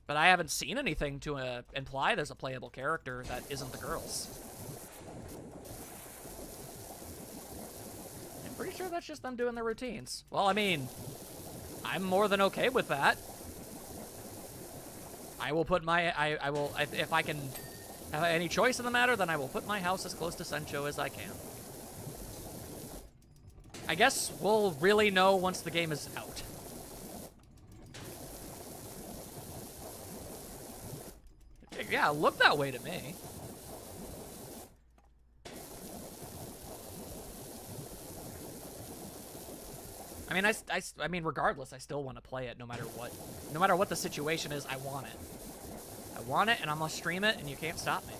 But I haven't seen anything to imply there's a playable character that isn't the girls. I'm pretty sure that's just them doing their routines. Well, I mean, I'm more than okay with that. I will put my, I will, if I can have any choice in the matter, then I will put my house as close to Sencho as I can. I guess we'll really know once the game is out. Yeah, look that way to me. I mean, regardless, I still want to play it no matter what. No matter what the situation is, I want it. I want it, and I'm gonna stream it, and you can't stop me.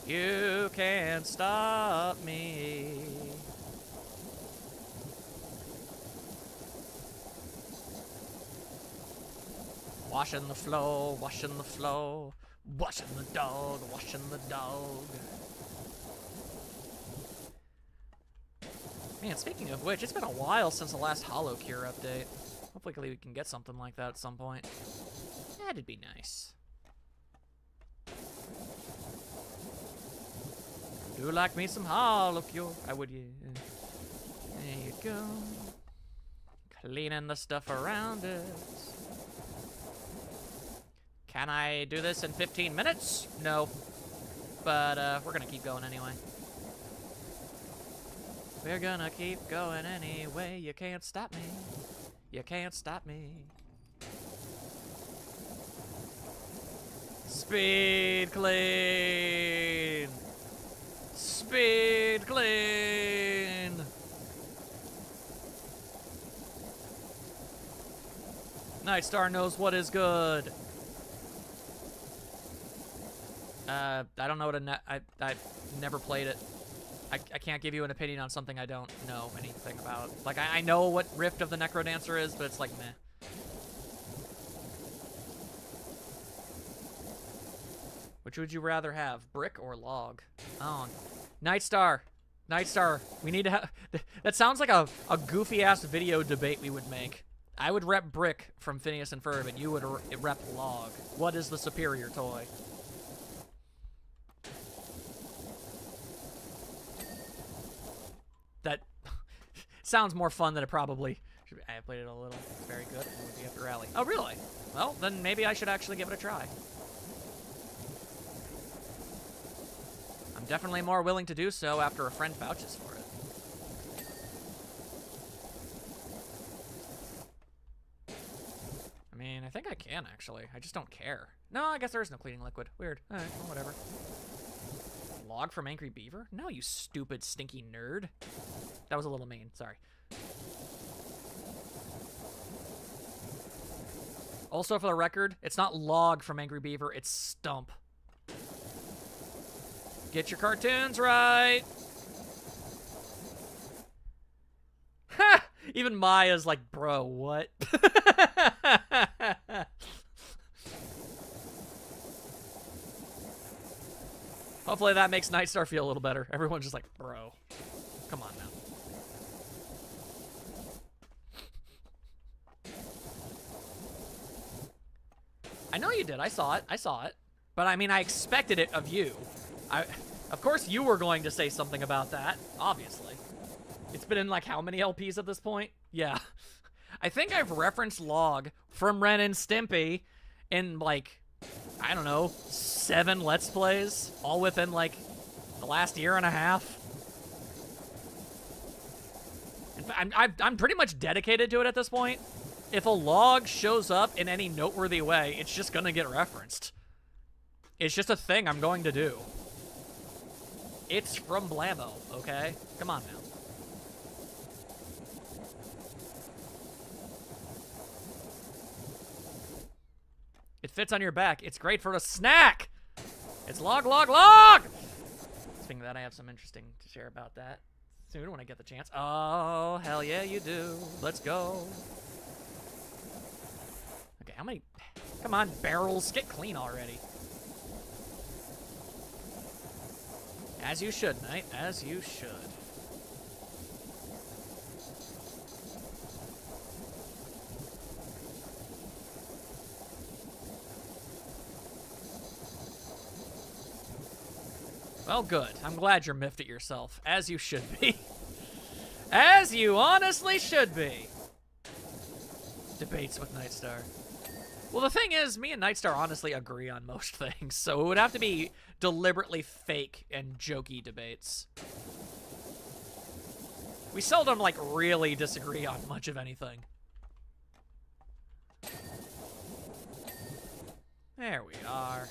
You can't stop me. Washing the floor, washing the floor, washing the dog, washing the dog. Man, speaking of which, it's been a while since the last HoloCure update. Hopefully we can get something like that at some point. That'd be nice. Do like me some HoloCure. I would, yeah. There you go. Cleaning the stuff around it. Can I do this in 15 minutes? No. But we're gonna keep going anyway. We're gonna keep going anyway. You can't stop me. You can't stop me. Speed clean. Speed clean. Nightstar knows what is good. I don't know what I've never played it. I can't give you an opinion on something I don't know anything about. Like, I know what Rift of the Necrodancer is, but it's like, meh. Which would you rather have, brick or log? Oh, Nightstar. Nightstar, we need to have... That sounds like a goofy-ass video debate we would make. I would rep brick from Phineas and Ferb, and you would rep log. What is the superior toy? That sounds more fun than it probably should be. I played it a little. It's very good. It would be after rally. Oh, really? Well, then maybe I should actually give it a try. I'm definitely more willing to do so after a friend vouches for it. I mean, I think I can, actually. I just don't care. No, I guess there is no cleaning liquid. Weird. All right, well, whatever. Log from Angry Beaver? No, you stupid, stinky nerd. That was a little mean. Sorry. Also, for the record, it's not log from Angry Beaver, it's stump. Get your cartoons right. Ha! Even Maya's like, bro, what? Hopefully that makes Nightstar feel a little better. Everyone's just like, bro, come on now. I know you did. I saw it. I saw it. But I mean, I expected it of you. Of course you were going to say something about that, obviously. It's been in like how many LPs at this point? Yeah. I think I've referenced Log from Ren and Stimpy in like, I don't know, 7 Let's Plays, all within like the last year and a half. In fact, I'm pretty much dedicated to it at this point. If a log shows up in any noteworthy way, it's just gonna get referenced. It's just a thing I'm going to do. It's from Blammo, okay? Come on now. It fits on your back. It's great for a snack. It's log, log, log! Speaking of that, I have some interesting to share about that soon when I get the chance. Oh, hell yeah, you do. Let's go. Okay, how many? Come on, barrels. Get clean already. As you should, Knight. As you should. Well, good. I'm glad you're miffed at yourself. As you should be. As you honestly should be. Debates with Nightstar. Well, the thing is, me and Nightstar honestly agree on most things, so it would have to be deliberately fake and jokey debates. We seldom, like, really disagree on much of anything. There we are.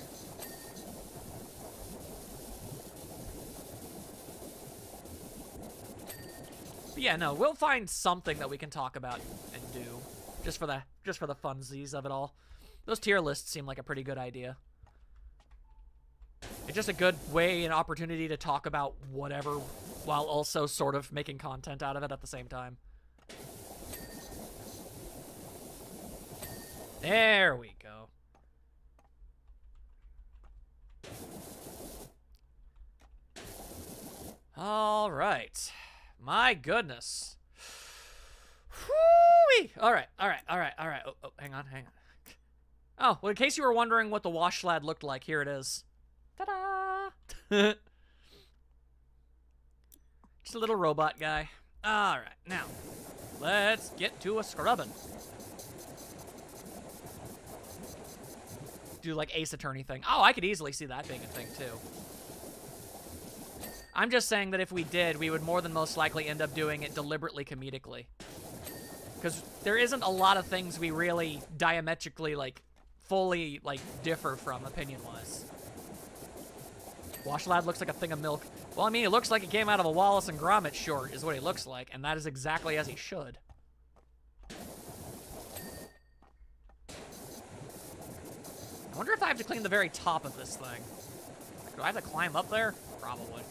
But yeah, no, we'll find something that we can talk about and do, just for the funsies of it all. Those tier lists seem like a pretty good idea. It's just a good way and opportunity to talk about whatever, while also sort of making content out of it at the same time. There we go. All right. My goodness. Whoo-wee! All right. Oh, hang on. Oh, well, in case you were wondering what the wash lad looked like, here it is. Ta-da! Just a little robot guy. All right, now, let's get to a scrubbing. Do like Ace Attorney thing. Oh, I could easily see that being a thing, too. I'm just saying that if we did, we would more than most likely end up doing it deliberately comedically. Because there isn't a lot of things we really diametrically, like, fully, like, differ from opinion-wise. Wash Lad looks like a thing of milk. Well, I mean, it looks like it came out of a Wallace and Gromit short, is what he looks like, and that is exactly as he should. I wonder if I have to clean the very top of this thing. Do I have to climb up there? Probably.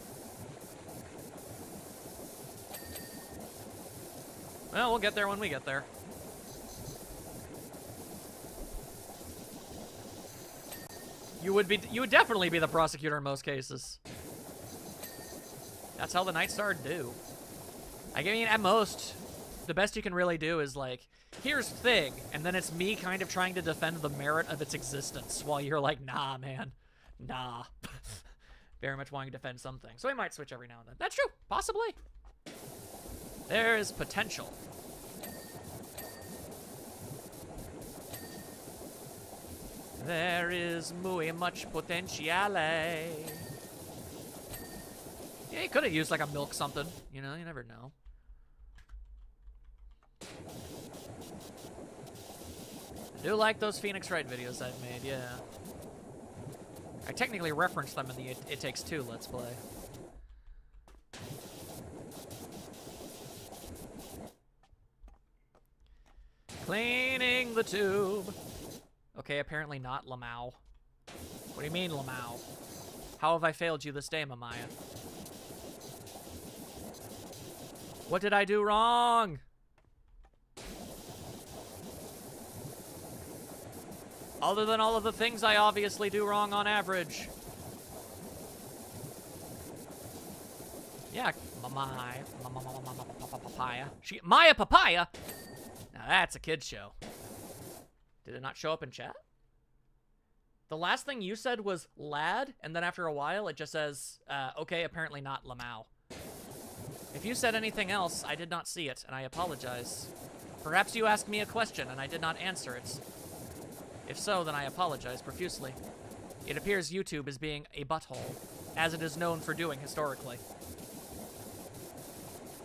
Well, we'll get there when we get there. You would definitely be the prosecutor in most cases. That's how the Nightstar do. I mean, at most, the best you can really do is like, here's thing, and then it's me kind of trying to defend the merit of its existence while you're like, nah, man. Nah. Very much wanting to defend something. So we might switch every now and then. That's true. Possibly. There is potential. There is muy much potentiale. Yeah, he could have used like a milk something. You know, you never know. I do like those Phoenix Wright videos I've made, yeah. I technically referenced them in the It Takes Two Let's Play. Cleaning the tube. Okay, apparently not Lamau. What do you mean, Lamau? How have I failed you this day, Mamaya? What did I do wrong? Other than all of the things I obviously do wrong on average. Yeah, papaya. Maya Papaya? Now that's a kid's show. Did it not show up in chat? The last thing you said was lad, and then after a while it just says, okay, apparently not Lamau. If you said anything else, I did not see it, and I apologize. Perhaps you asked me a question and I did not answer it. If so, then I apologize profusely. It appears YouTube is being a butthole, as it is known for doing historically.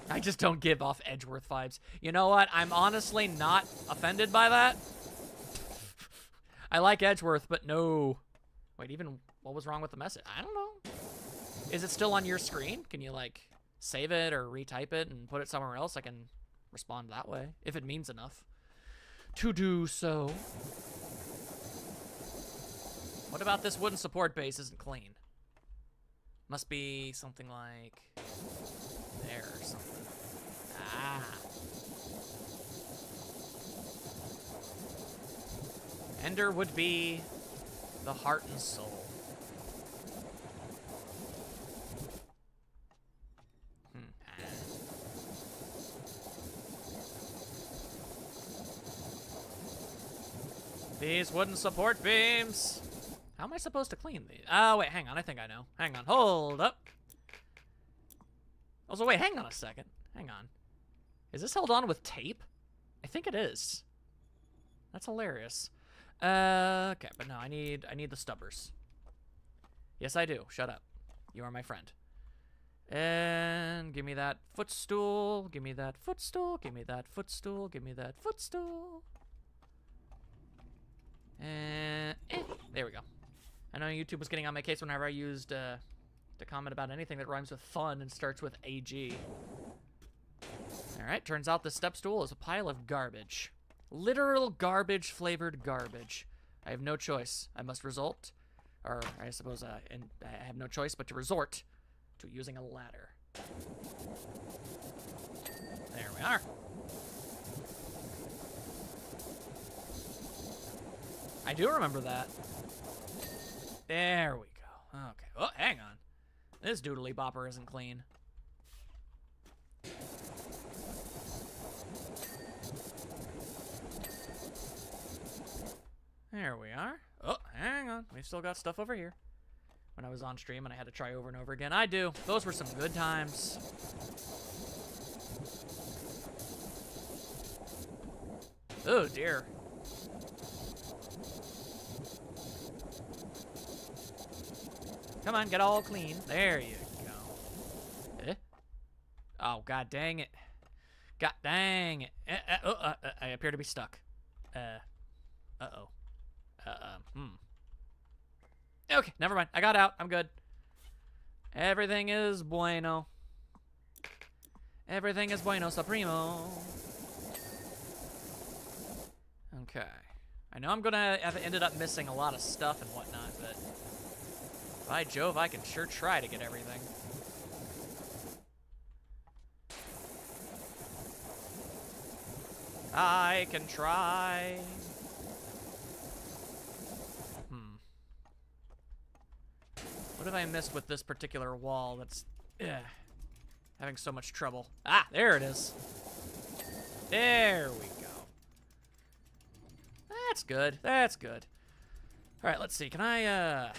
I just don't give off Edgeworth vibes. You know what? I'm honestly not offended by that. I like Edgeworth, but no. Wait, even what was wrong with the message? I don't know. Is it still on your screen? Can you, like, save it or retype it and put it somewhere else? I can respond that way, if it means enough to do so. What about this wooden support base isn't clean? Must be something like there or something. Ah. Ender would be the heart and soul. These wooden support beams. How am I supposed to clean these? Oh, wait, hang on. I think I know. Hang on. Hold up. Oh, so wait, hang on a second. Hang on. Is this held on with tape? I think it is. That's hilarious. Okay, but no, I need the stubbers. Yes, I do. Shut up. You are my friend. And give me that footstool. Give me that footstool. Give me that footstool. Give me that footstool. And there we go. I know YouTube was getting on my case whenever I used to comment about anything that rhymes with fun and starts with AG. Alright, turns out this step stool is a pile of garbage. Literal garbage-flavored garbage. I have no choice. I must resort, or I suppose and I have no choice but to resort to using a ladder. There we are. I do remember that. There we go. Okay. Oh, hang on. This doodly bopper isn't clean. There we are. Oh, hang on. We've still got stuff over here. When I was on stream and I had to try over and over again. I do. Those were some good times. Oh, dear. Come on, get all clean. There you go. Eh? Oh, god dang it. God dang it. I appear to be stuck. Uh-oh. Okay, never mind. I got out. I'm good. Everything is bueno. Everything is bueno, supremo. Okay. I know I'm gonna have ended up missing a lot of stuff and whatnot, but by Jove, I can sure try to get everything. I can try. What have I missed with this particular wall that's having so much trouble? Ah, there it is. There we go. That's good. That's good. All right, let's see. Can I,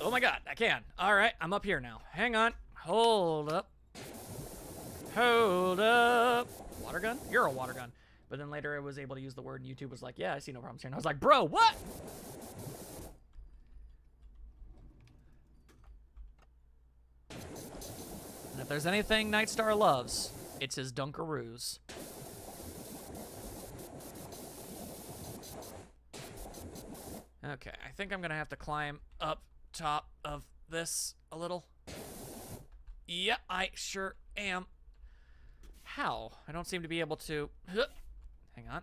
oh my god, I can. All right, I'm up here now. Hang on. Hold up. Hold up. Water gun? You're a water gun. But then later I was able to use the word and YouTube was like, yeah, I see no problems here. And I was like, bro, what? And if there's anything Nightstar loves, it's his Dunkaroos. Okay, I think I'm gonna have to climb up top of this a little. Yeah, I sure am. How? I don't seem to be able to. Hang on.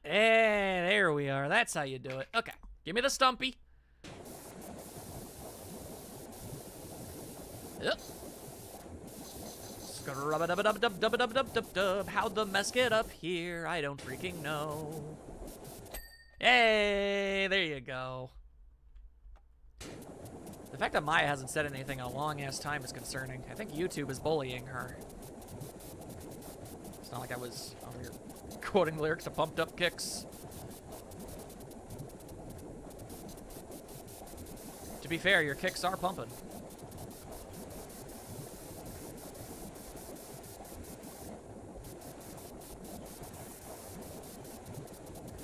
Hey, there we are. That's how you do it. Okay, give me the stumpy. Yep. Scrub-a-dub-a-dub-dub-dub-a-dub-dub-dub. How'd the mess get up here? I don't freaking know. Hey, there you go. The The fact that Maya hasn't said anything in a long-ass time is concerning. I think YouTube is bullying her. It's not like I was over here quoting lyrics to Pumped Up Kicks. To be fair, your kicks are pumping.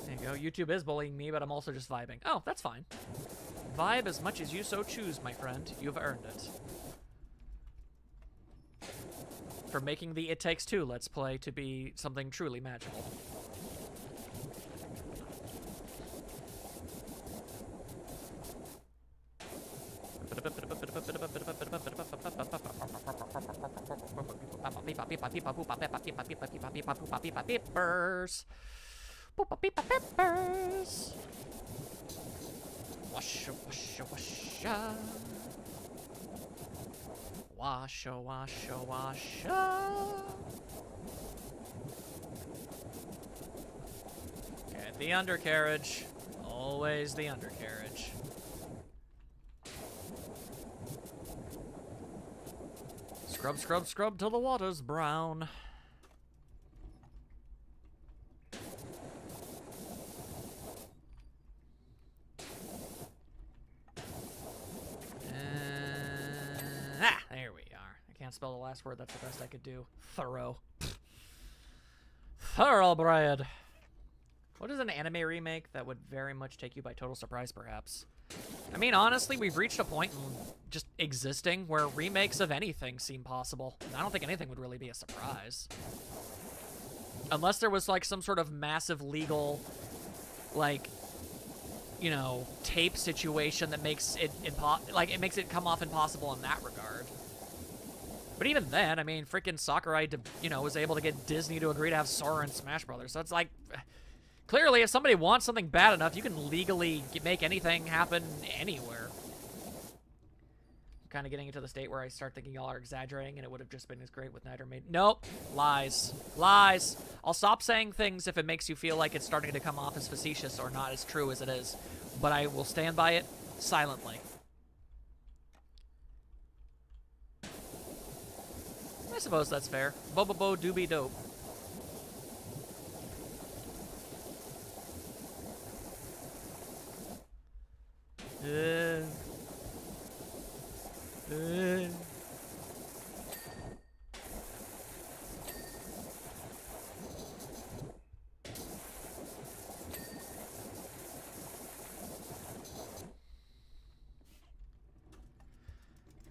There you go. YouTube is bullying me, but I'm also just vibing. Oh, that's fine. Vibe as much as you so choose, my friend. You've earned it. For making the It Takes Two Let's Play to be something truly magical. Peppers. Peppers. Washa, washa, washa. Washa, washa, washa. Okay, the undercarriage. Always the undercarriage. Scrub, scrub, scrub till the water's brown. There we are. I can't spell the last word. That's the best I could do. Thorough. Thoroughbred. What is an anime remake that would very much take you by total surprise, perhaps? I mean, honestly, we've reached a point in just existing where remakes of anything seem possible. I don't think anything would really be a surprise. Unless there was, like, some sort of massive legal, like, you know, tape situation that makes it it makes it come off impossible in that regard. But even then, I mean, freaking Sakurai, you know, was able to get Disney to agree to have Sora in Smash Brothers. So it's like, clearly, if somebody wants something bad enough, you can legally make anything happen anywhere. I'm kind of getting into the state where I start thinking y'all are exaggerating, and it would have just been as great with Night Maid. Nope. Lies. Lies. I'll stop saying things if it makes you feel like it's starting to come off as facetious or not as true as it is. But I will stand by it silently. I suppose that's fair. Bo-bo-bo doobie dope.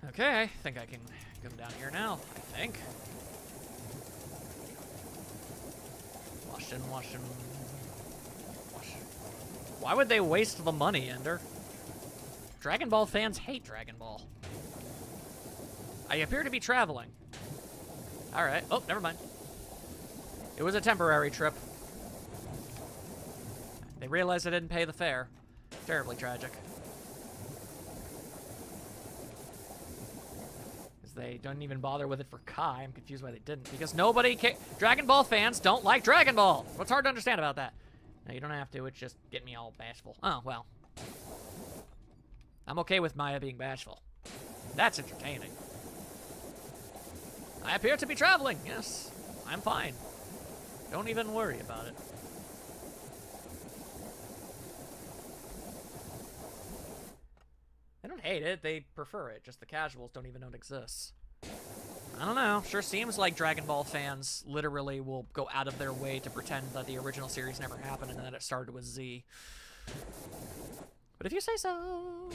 Okay, I think I can go down here now, I think. Washing. Why would they waste the money, Ender? Dragon Ball fans hate Dragon Ball. I appear to be traveling. Alright. Oh, never mind. It was a temporary trip. They realized I didn't pay the fare. Terribly tragic. They don't even bother with it for Kai. I'm confused why they didn't. Because nobody Dragon Ball fans don't like Dragon Ball. What's hard to understand about that? No, you don't have to. It's just get me all bashful. Oh, well. I'm okay with Maya being bashful. That's entertaining. I appear to be traveling. Yes, I'm fine. Don't even worry about it. They don't hate it, they prefer it. Just the casuals don't even know it exists. I don't know. Sure seems like Dragon Ball fans literally will go out of their way to pretend that the original series never happened and that it started with Z. But if you say so...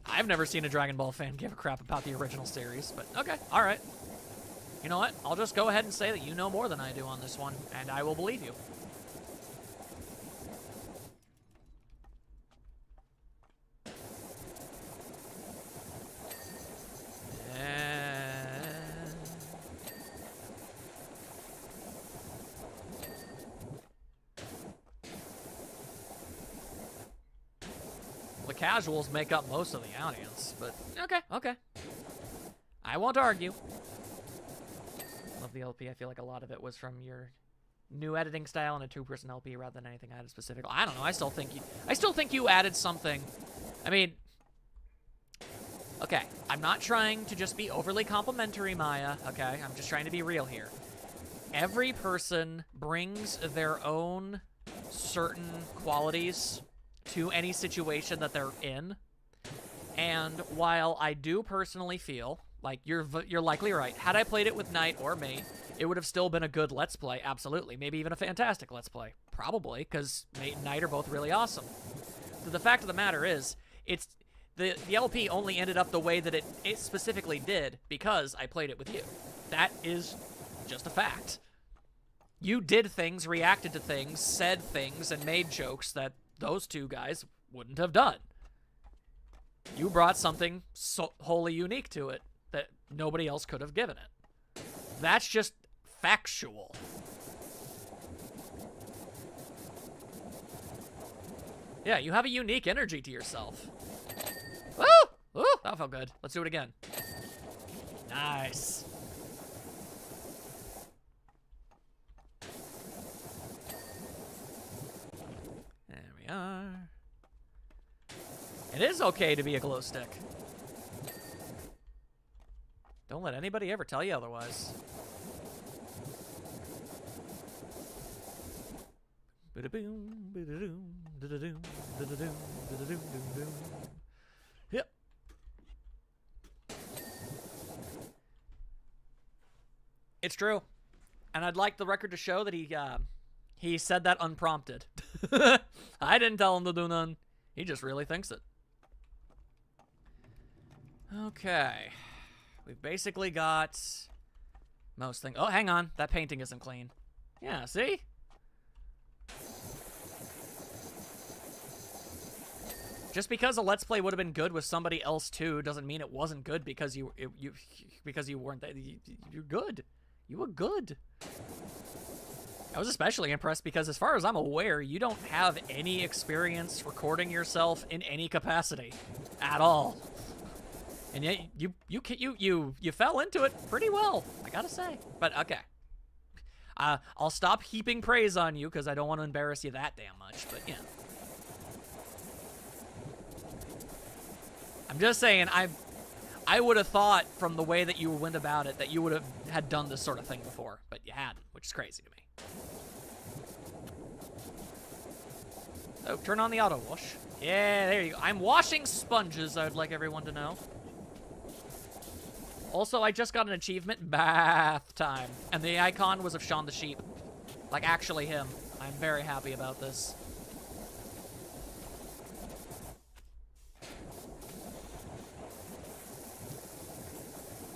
I've never seen a Dragon Ball fan give a crap about the original series, but okay, alright. You know what? I'll just go ahead and say that you know more than I do on this one, and I will believe you. Casuals make up most of the audience, but okay. I won't argue. Love the LP. I feel like a lot of it was from your new editing style and a 2-person LP rather than anything added specifically. I don't know. I still think you added something. I mean, okay, I'm not trying to just be overly complimentary, Maya, okay? I'm just trying to be real here. Every person brings their own certain qualities to any situation that they're in. And while I do personally feel like you're likely right, had I played it with Knight or Mate, it would have still been a good Let's Play, absolutely. Maybe even a fantastic Let's Play. Probably, because Mate and Knight are both really awesome. So the fact of the matter is, it's the LP only ended up the way that it specifically did because I played it with you. That is just a fact. You did things, reacted to things, said things, and made jokes that those two guys wouldn't have done. You brought something so wholly unique to it that nobody else could have given it. That's just factual. Yeah, you have a unique energy to yourself. Woo! Woo! That felt good. Let's do it again. Nice. There we are. It is okay to be a glow stick. Don't let anybody ever tell you otherwise. Yep. It's true. And I'd like the record to show that he said that unprompted. I didn't tell him to do none. He just really thinks it. Okay. We've basically got most things. Oh, hang on. That painting isn't clean. Yeah, see? Just because a Let's Play would have been good with somebody else too doesn't mean it wasn't good because you weren't there. You're good. You were good. I was especially impressed because as far as I'm aware, you don't have any experience recording yourself in any capacity at all. And yet you fell into it pretty well, I gotta say. But okay. I'll stop heaping praise on you because I don't want to embarrass you that damn much, but yeah. I'm just saying, I would have thought from the way that you went about it that you would have had done this sort of thing before, but you hadn't, which is crazy to me. Oh, turn on the auto wash. Yeah, there you go. I'm washing sponges, I'd like everyone to know. Also, I just got an achievement, bath time. And the icon was of Shaun the Sheep. Like, actually him. I'm very happy about this.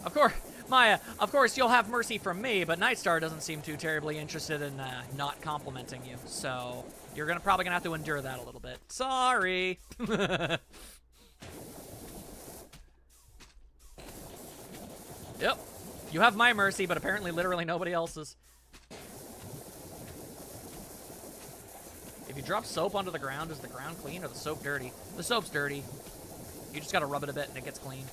Of course, Maya, of course you'll have mercy from me, but Nightstar doesn't seem too terribly interested in not complimenting you. So, you're probably gonna have to endure that a little bit. Sorry. Yep. You have my mercy, but apparently literally nobody else's. If you drop soap onto the ground, is the ground clean or the soap dirty? The soap's dirty. You just gotta rub it a bit and it gets clean.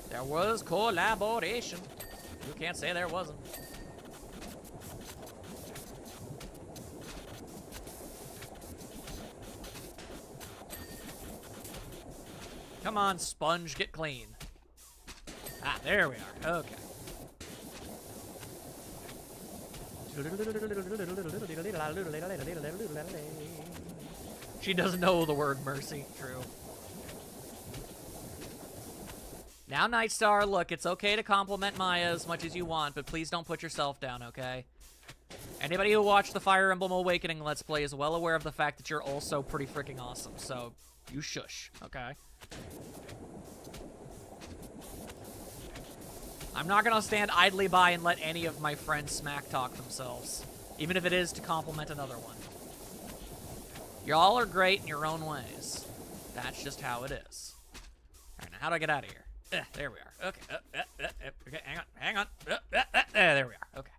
There was collaboration. You can't say there wasn't. Come on, sponge, get clean. Ah, there we are. Okay. She doesn't know the word mercy. True. Now, Nightstar, look, it's okay to compliment Maya as much as you want, but please don't put yourself down, okay? Anybody who watched the Fire Emblem Awakening Let's Play is well aware of the fact that you're also pretty freaking awesome, so you shush, okay? I'm not gonna stand idly by and let any of my friends smack talk themselves, even if it is to compliment another one. Y'all are great in your own ways. That's just how it is. Alright, now how do I get out of here? There we are. Okay. Okay, hang on. There we are. Okay.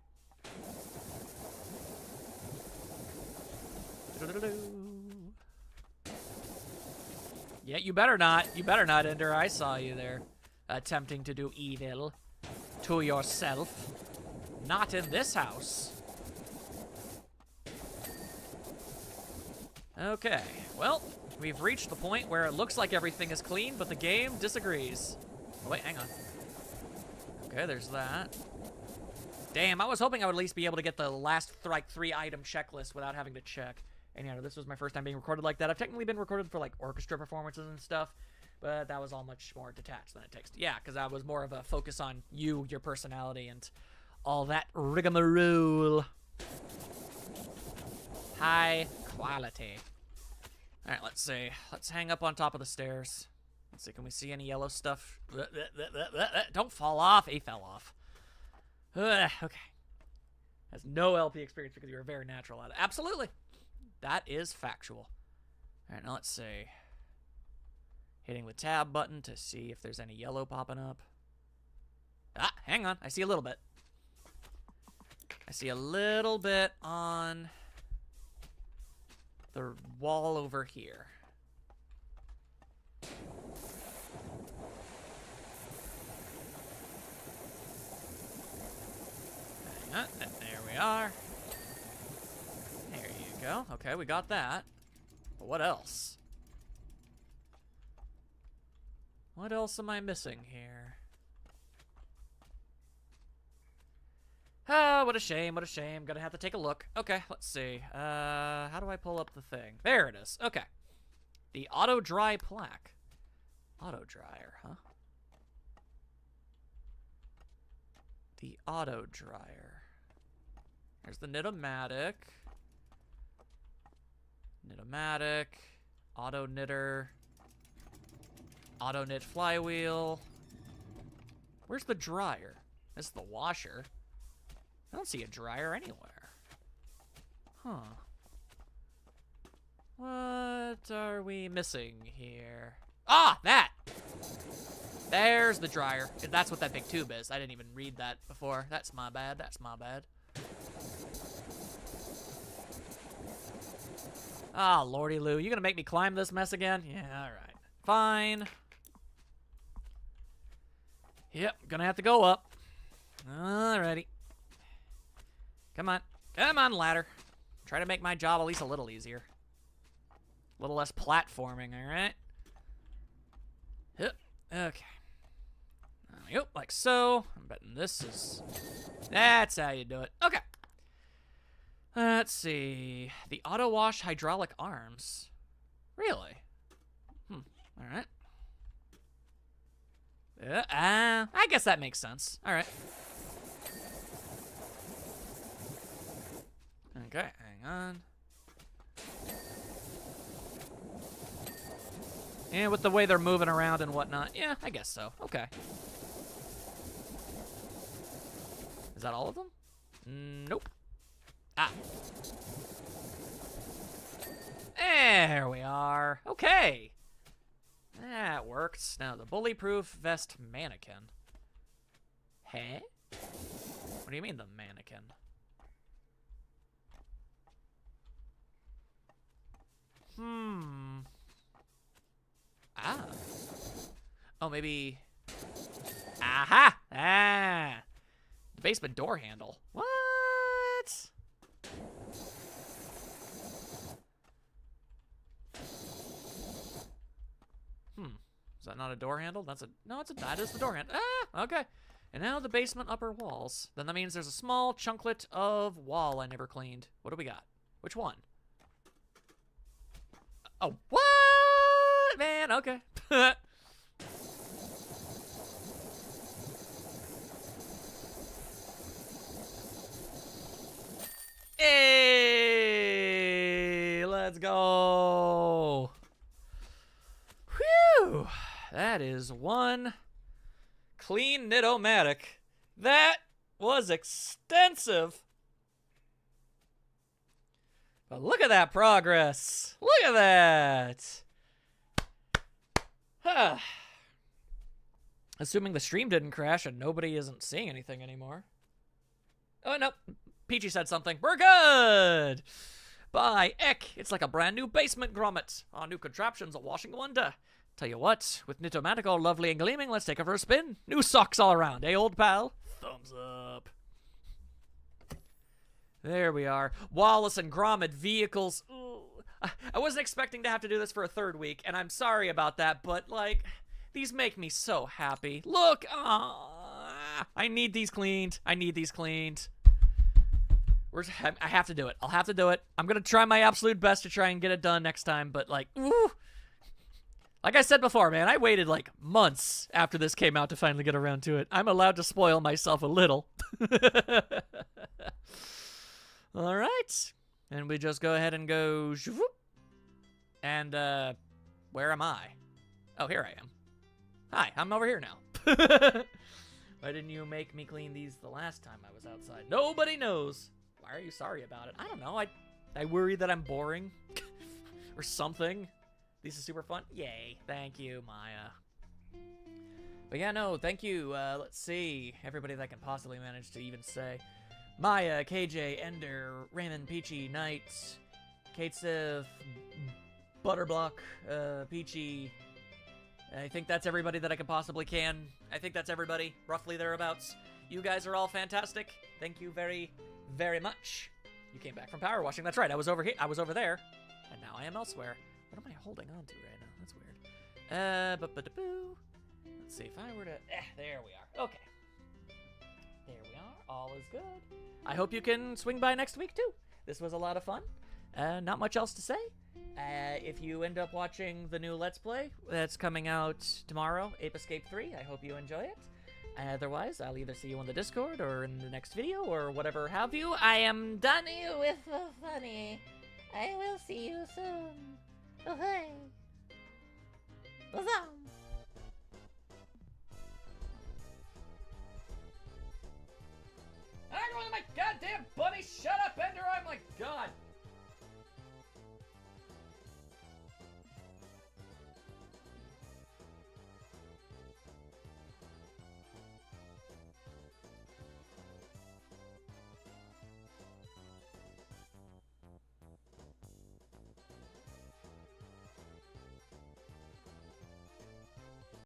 Yeah, you better not. You better not, Ender. I saw you there attempting to do evil to yourself. Not in this house. Okay, well, we've reached the point where it looks like everything is clean, but the game disagrees. Oh, wait, hang on. Okay, there's that. Damn, I was hoping I would at least be able to get the last, like, 3-item checklist without having to check. And, you know, this was my first time being recorded like that. I've technically been recorded for, like, orchestra performances and stuff, but that was all much more detached than it takes. Yeah, because that was more of a focus on you, your personality, and all that rigmarole. High quality. All right, let's see. Let's hang up on top of the stairs. Let's see, can we see any yellow stuff? Don't fall off. He fell off. Okay. Has no LP experience because you're very natural at it. Absolutely. That is factual. All right, now let's see. Hitting the tab button to see if there's any yellow popping up. Ah, hang on. I see a little bit. I see a little bit on the wall over here. There we are. There you go. Okay, we got that. But what else? What else am I missing here? Oh, what a shame, what a shame. Gonna have to take a look. Okay, let's see. How do I pull up the thing? There it is. Okay. The auto dry plaque. Auto dryer, huh? The auto dryer. There's the Knit-O-Matic. Knit-O-Matic. Auto knitter. Auto knit flywheel. Where's the dryer? This is the washer. I don't see a dryer anywhere. Huh. What are we missing here? Ah, that! There's the dryer. That's what that big tube is. I didn't even read that before. That's my bad. That's my bad. Ah, lordy Lou. You gonna make me climb this mess again? Yeah, alright. Fine. Yep, gonna have to go up. Alrighty. Come on. Come on, ladder. Try to make my job at least a little easier. A little less platforming, alright? Yep. Okay. Yep, like so. I'm betting this is... That's how you do it. Okay. Let's see. The auto wash hydraulic arms. Really? Alright. I guess that makes sense. Alright. Okay, hang on. And with the way they're moving around and whatnot, yeah, I guess so. Okay. Is that all of them? Nope. Ah. There we are. Okay. That worked. Now, the bully-proof vest mannequin. Hey? What do you mean, the mannequin? Ah. Oh, maybe... Aha! Ah! The basement door handle. What? Is that not a door handle? That's a... No, that is the door handle. Ah! Okay. And now the basement upper walls. Then that means there's a small chunklet of wall I never cleaned. What do we got? Which one? Oh, what? Man, okay. Hey, let's go. Whew. That is one clean Knit-O-Matic. That was extensive. But look at that progress. Look at that. Huh. Assuming the stream didn't crash and nobody isn't seeing anything anymore. Oh, no. Peachy said something. We're good. By Eck. It's like a brand new basement grommet. Our new contraption's a washing wonder. Tell you what, with Nitomatic all lovely and gleaming, let's take her for a spin. New socks all around, eh, old pal? Thumbs up. There we are. Wallace and Gromit vehicles. Ooh. I wasn't expecting to have to do this for a third week, and I'm sorry about that, but, like, these make me so happy. Look! I need these cleaned. I need these cleaned. I have to do it. I'll have to do it. I'm gonna try my absolute best to try and get it done next time, but, like, ooh. Like I said before, man, I waited, like, months after this came out to finally get around to it. I'm allowed to spoil myself a little. All right. And we just go ahead and go... And, where am I? Oh, here I am. Hi, I'm over here now. Why didn't you make me clean these the last time I was outside? Nobody knows. Why are you sorry about it? I don't know. I worry that I'm boring. Or something. These are super fun. Yay. Thank you, Maya. But yeah, no, thank you. Let's see. Everybody that can possibly manage to even say. Maya, KJ, Ender, Raymond, Peachy, Knight, Kate Sith, Butterblock, Peachy. I think that's everybody that I can possibly can. I think that's everybody, roughly thereabouts. You guys are all fantastic. Thank you very, very much. You came back from power washing. That's right. I was over here. I was over there, and now I am elsewhere. What am I holding on to right now? That's weird. Let's see if I were to. There we are. Okay. There we are. All is good. I hope you can swing by next week too. This was a lot of fun. Not much else to say. If you end up watching the new Let's Play that's coming out tomorrow, Ape Escape 3, I hope you enjoy it. Otherwise, I'll either see you on the Discord or in the next video or whatever have you. I am done you with the funny. I will see you soon. Oh, hey. Bazam. I'm going to my goddamn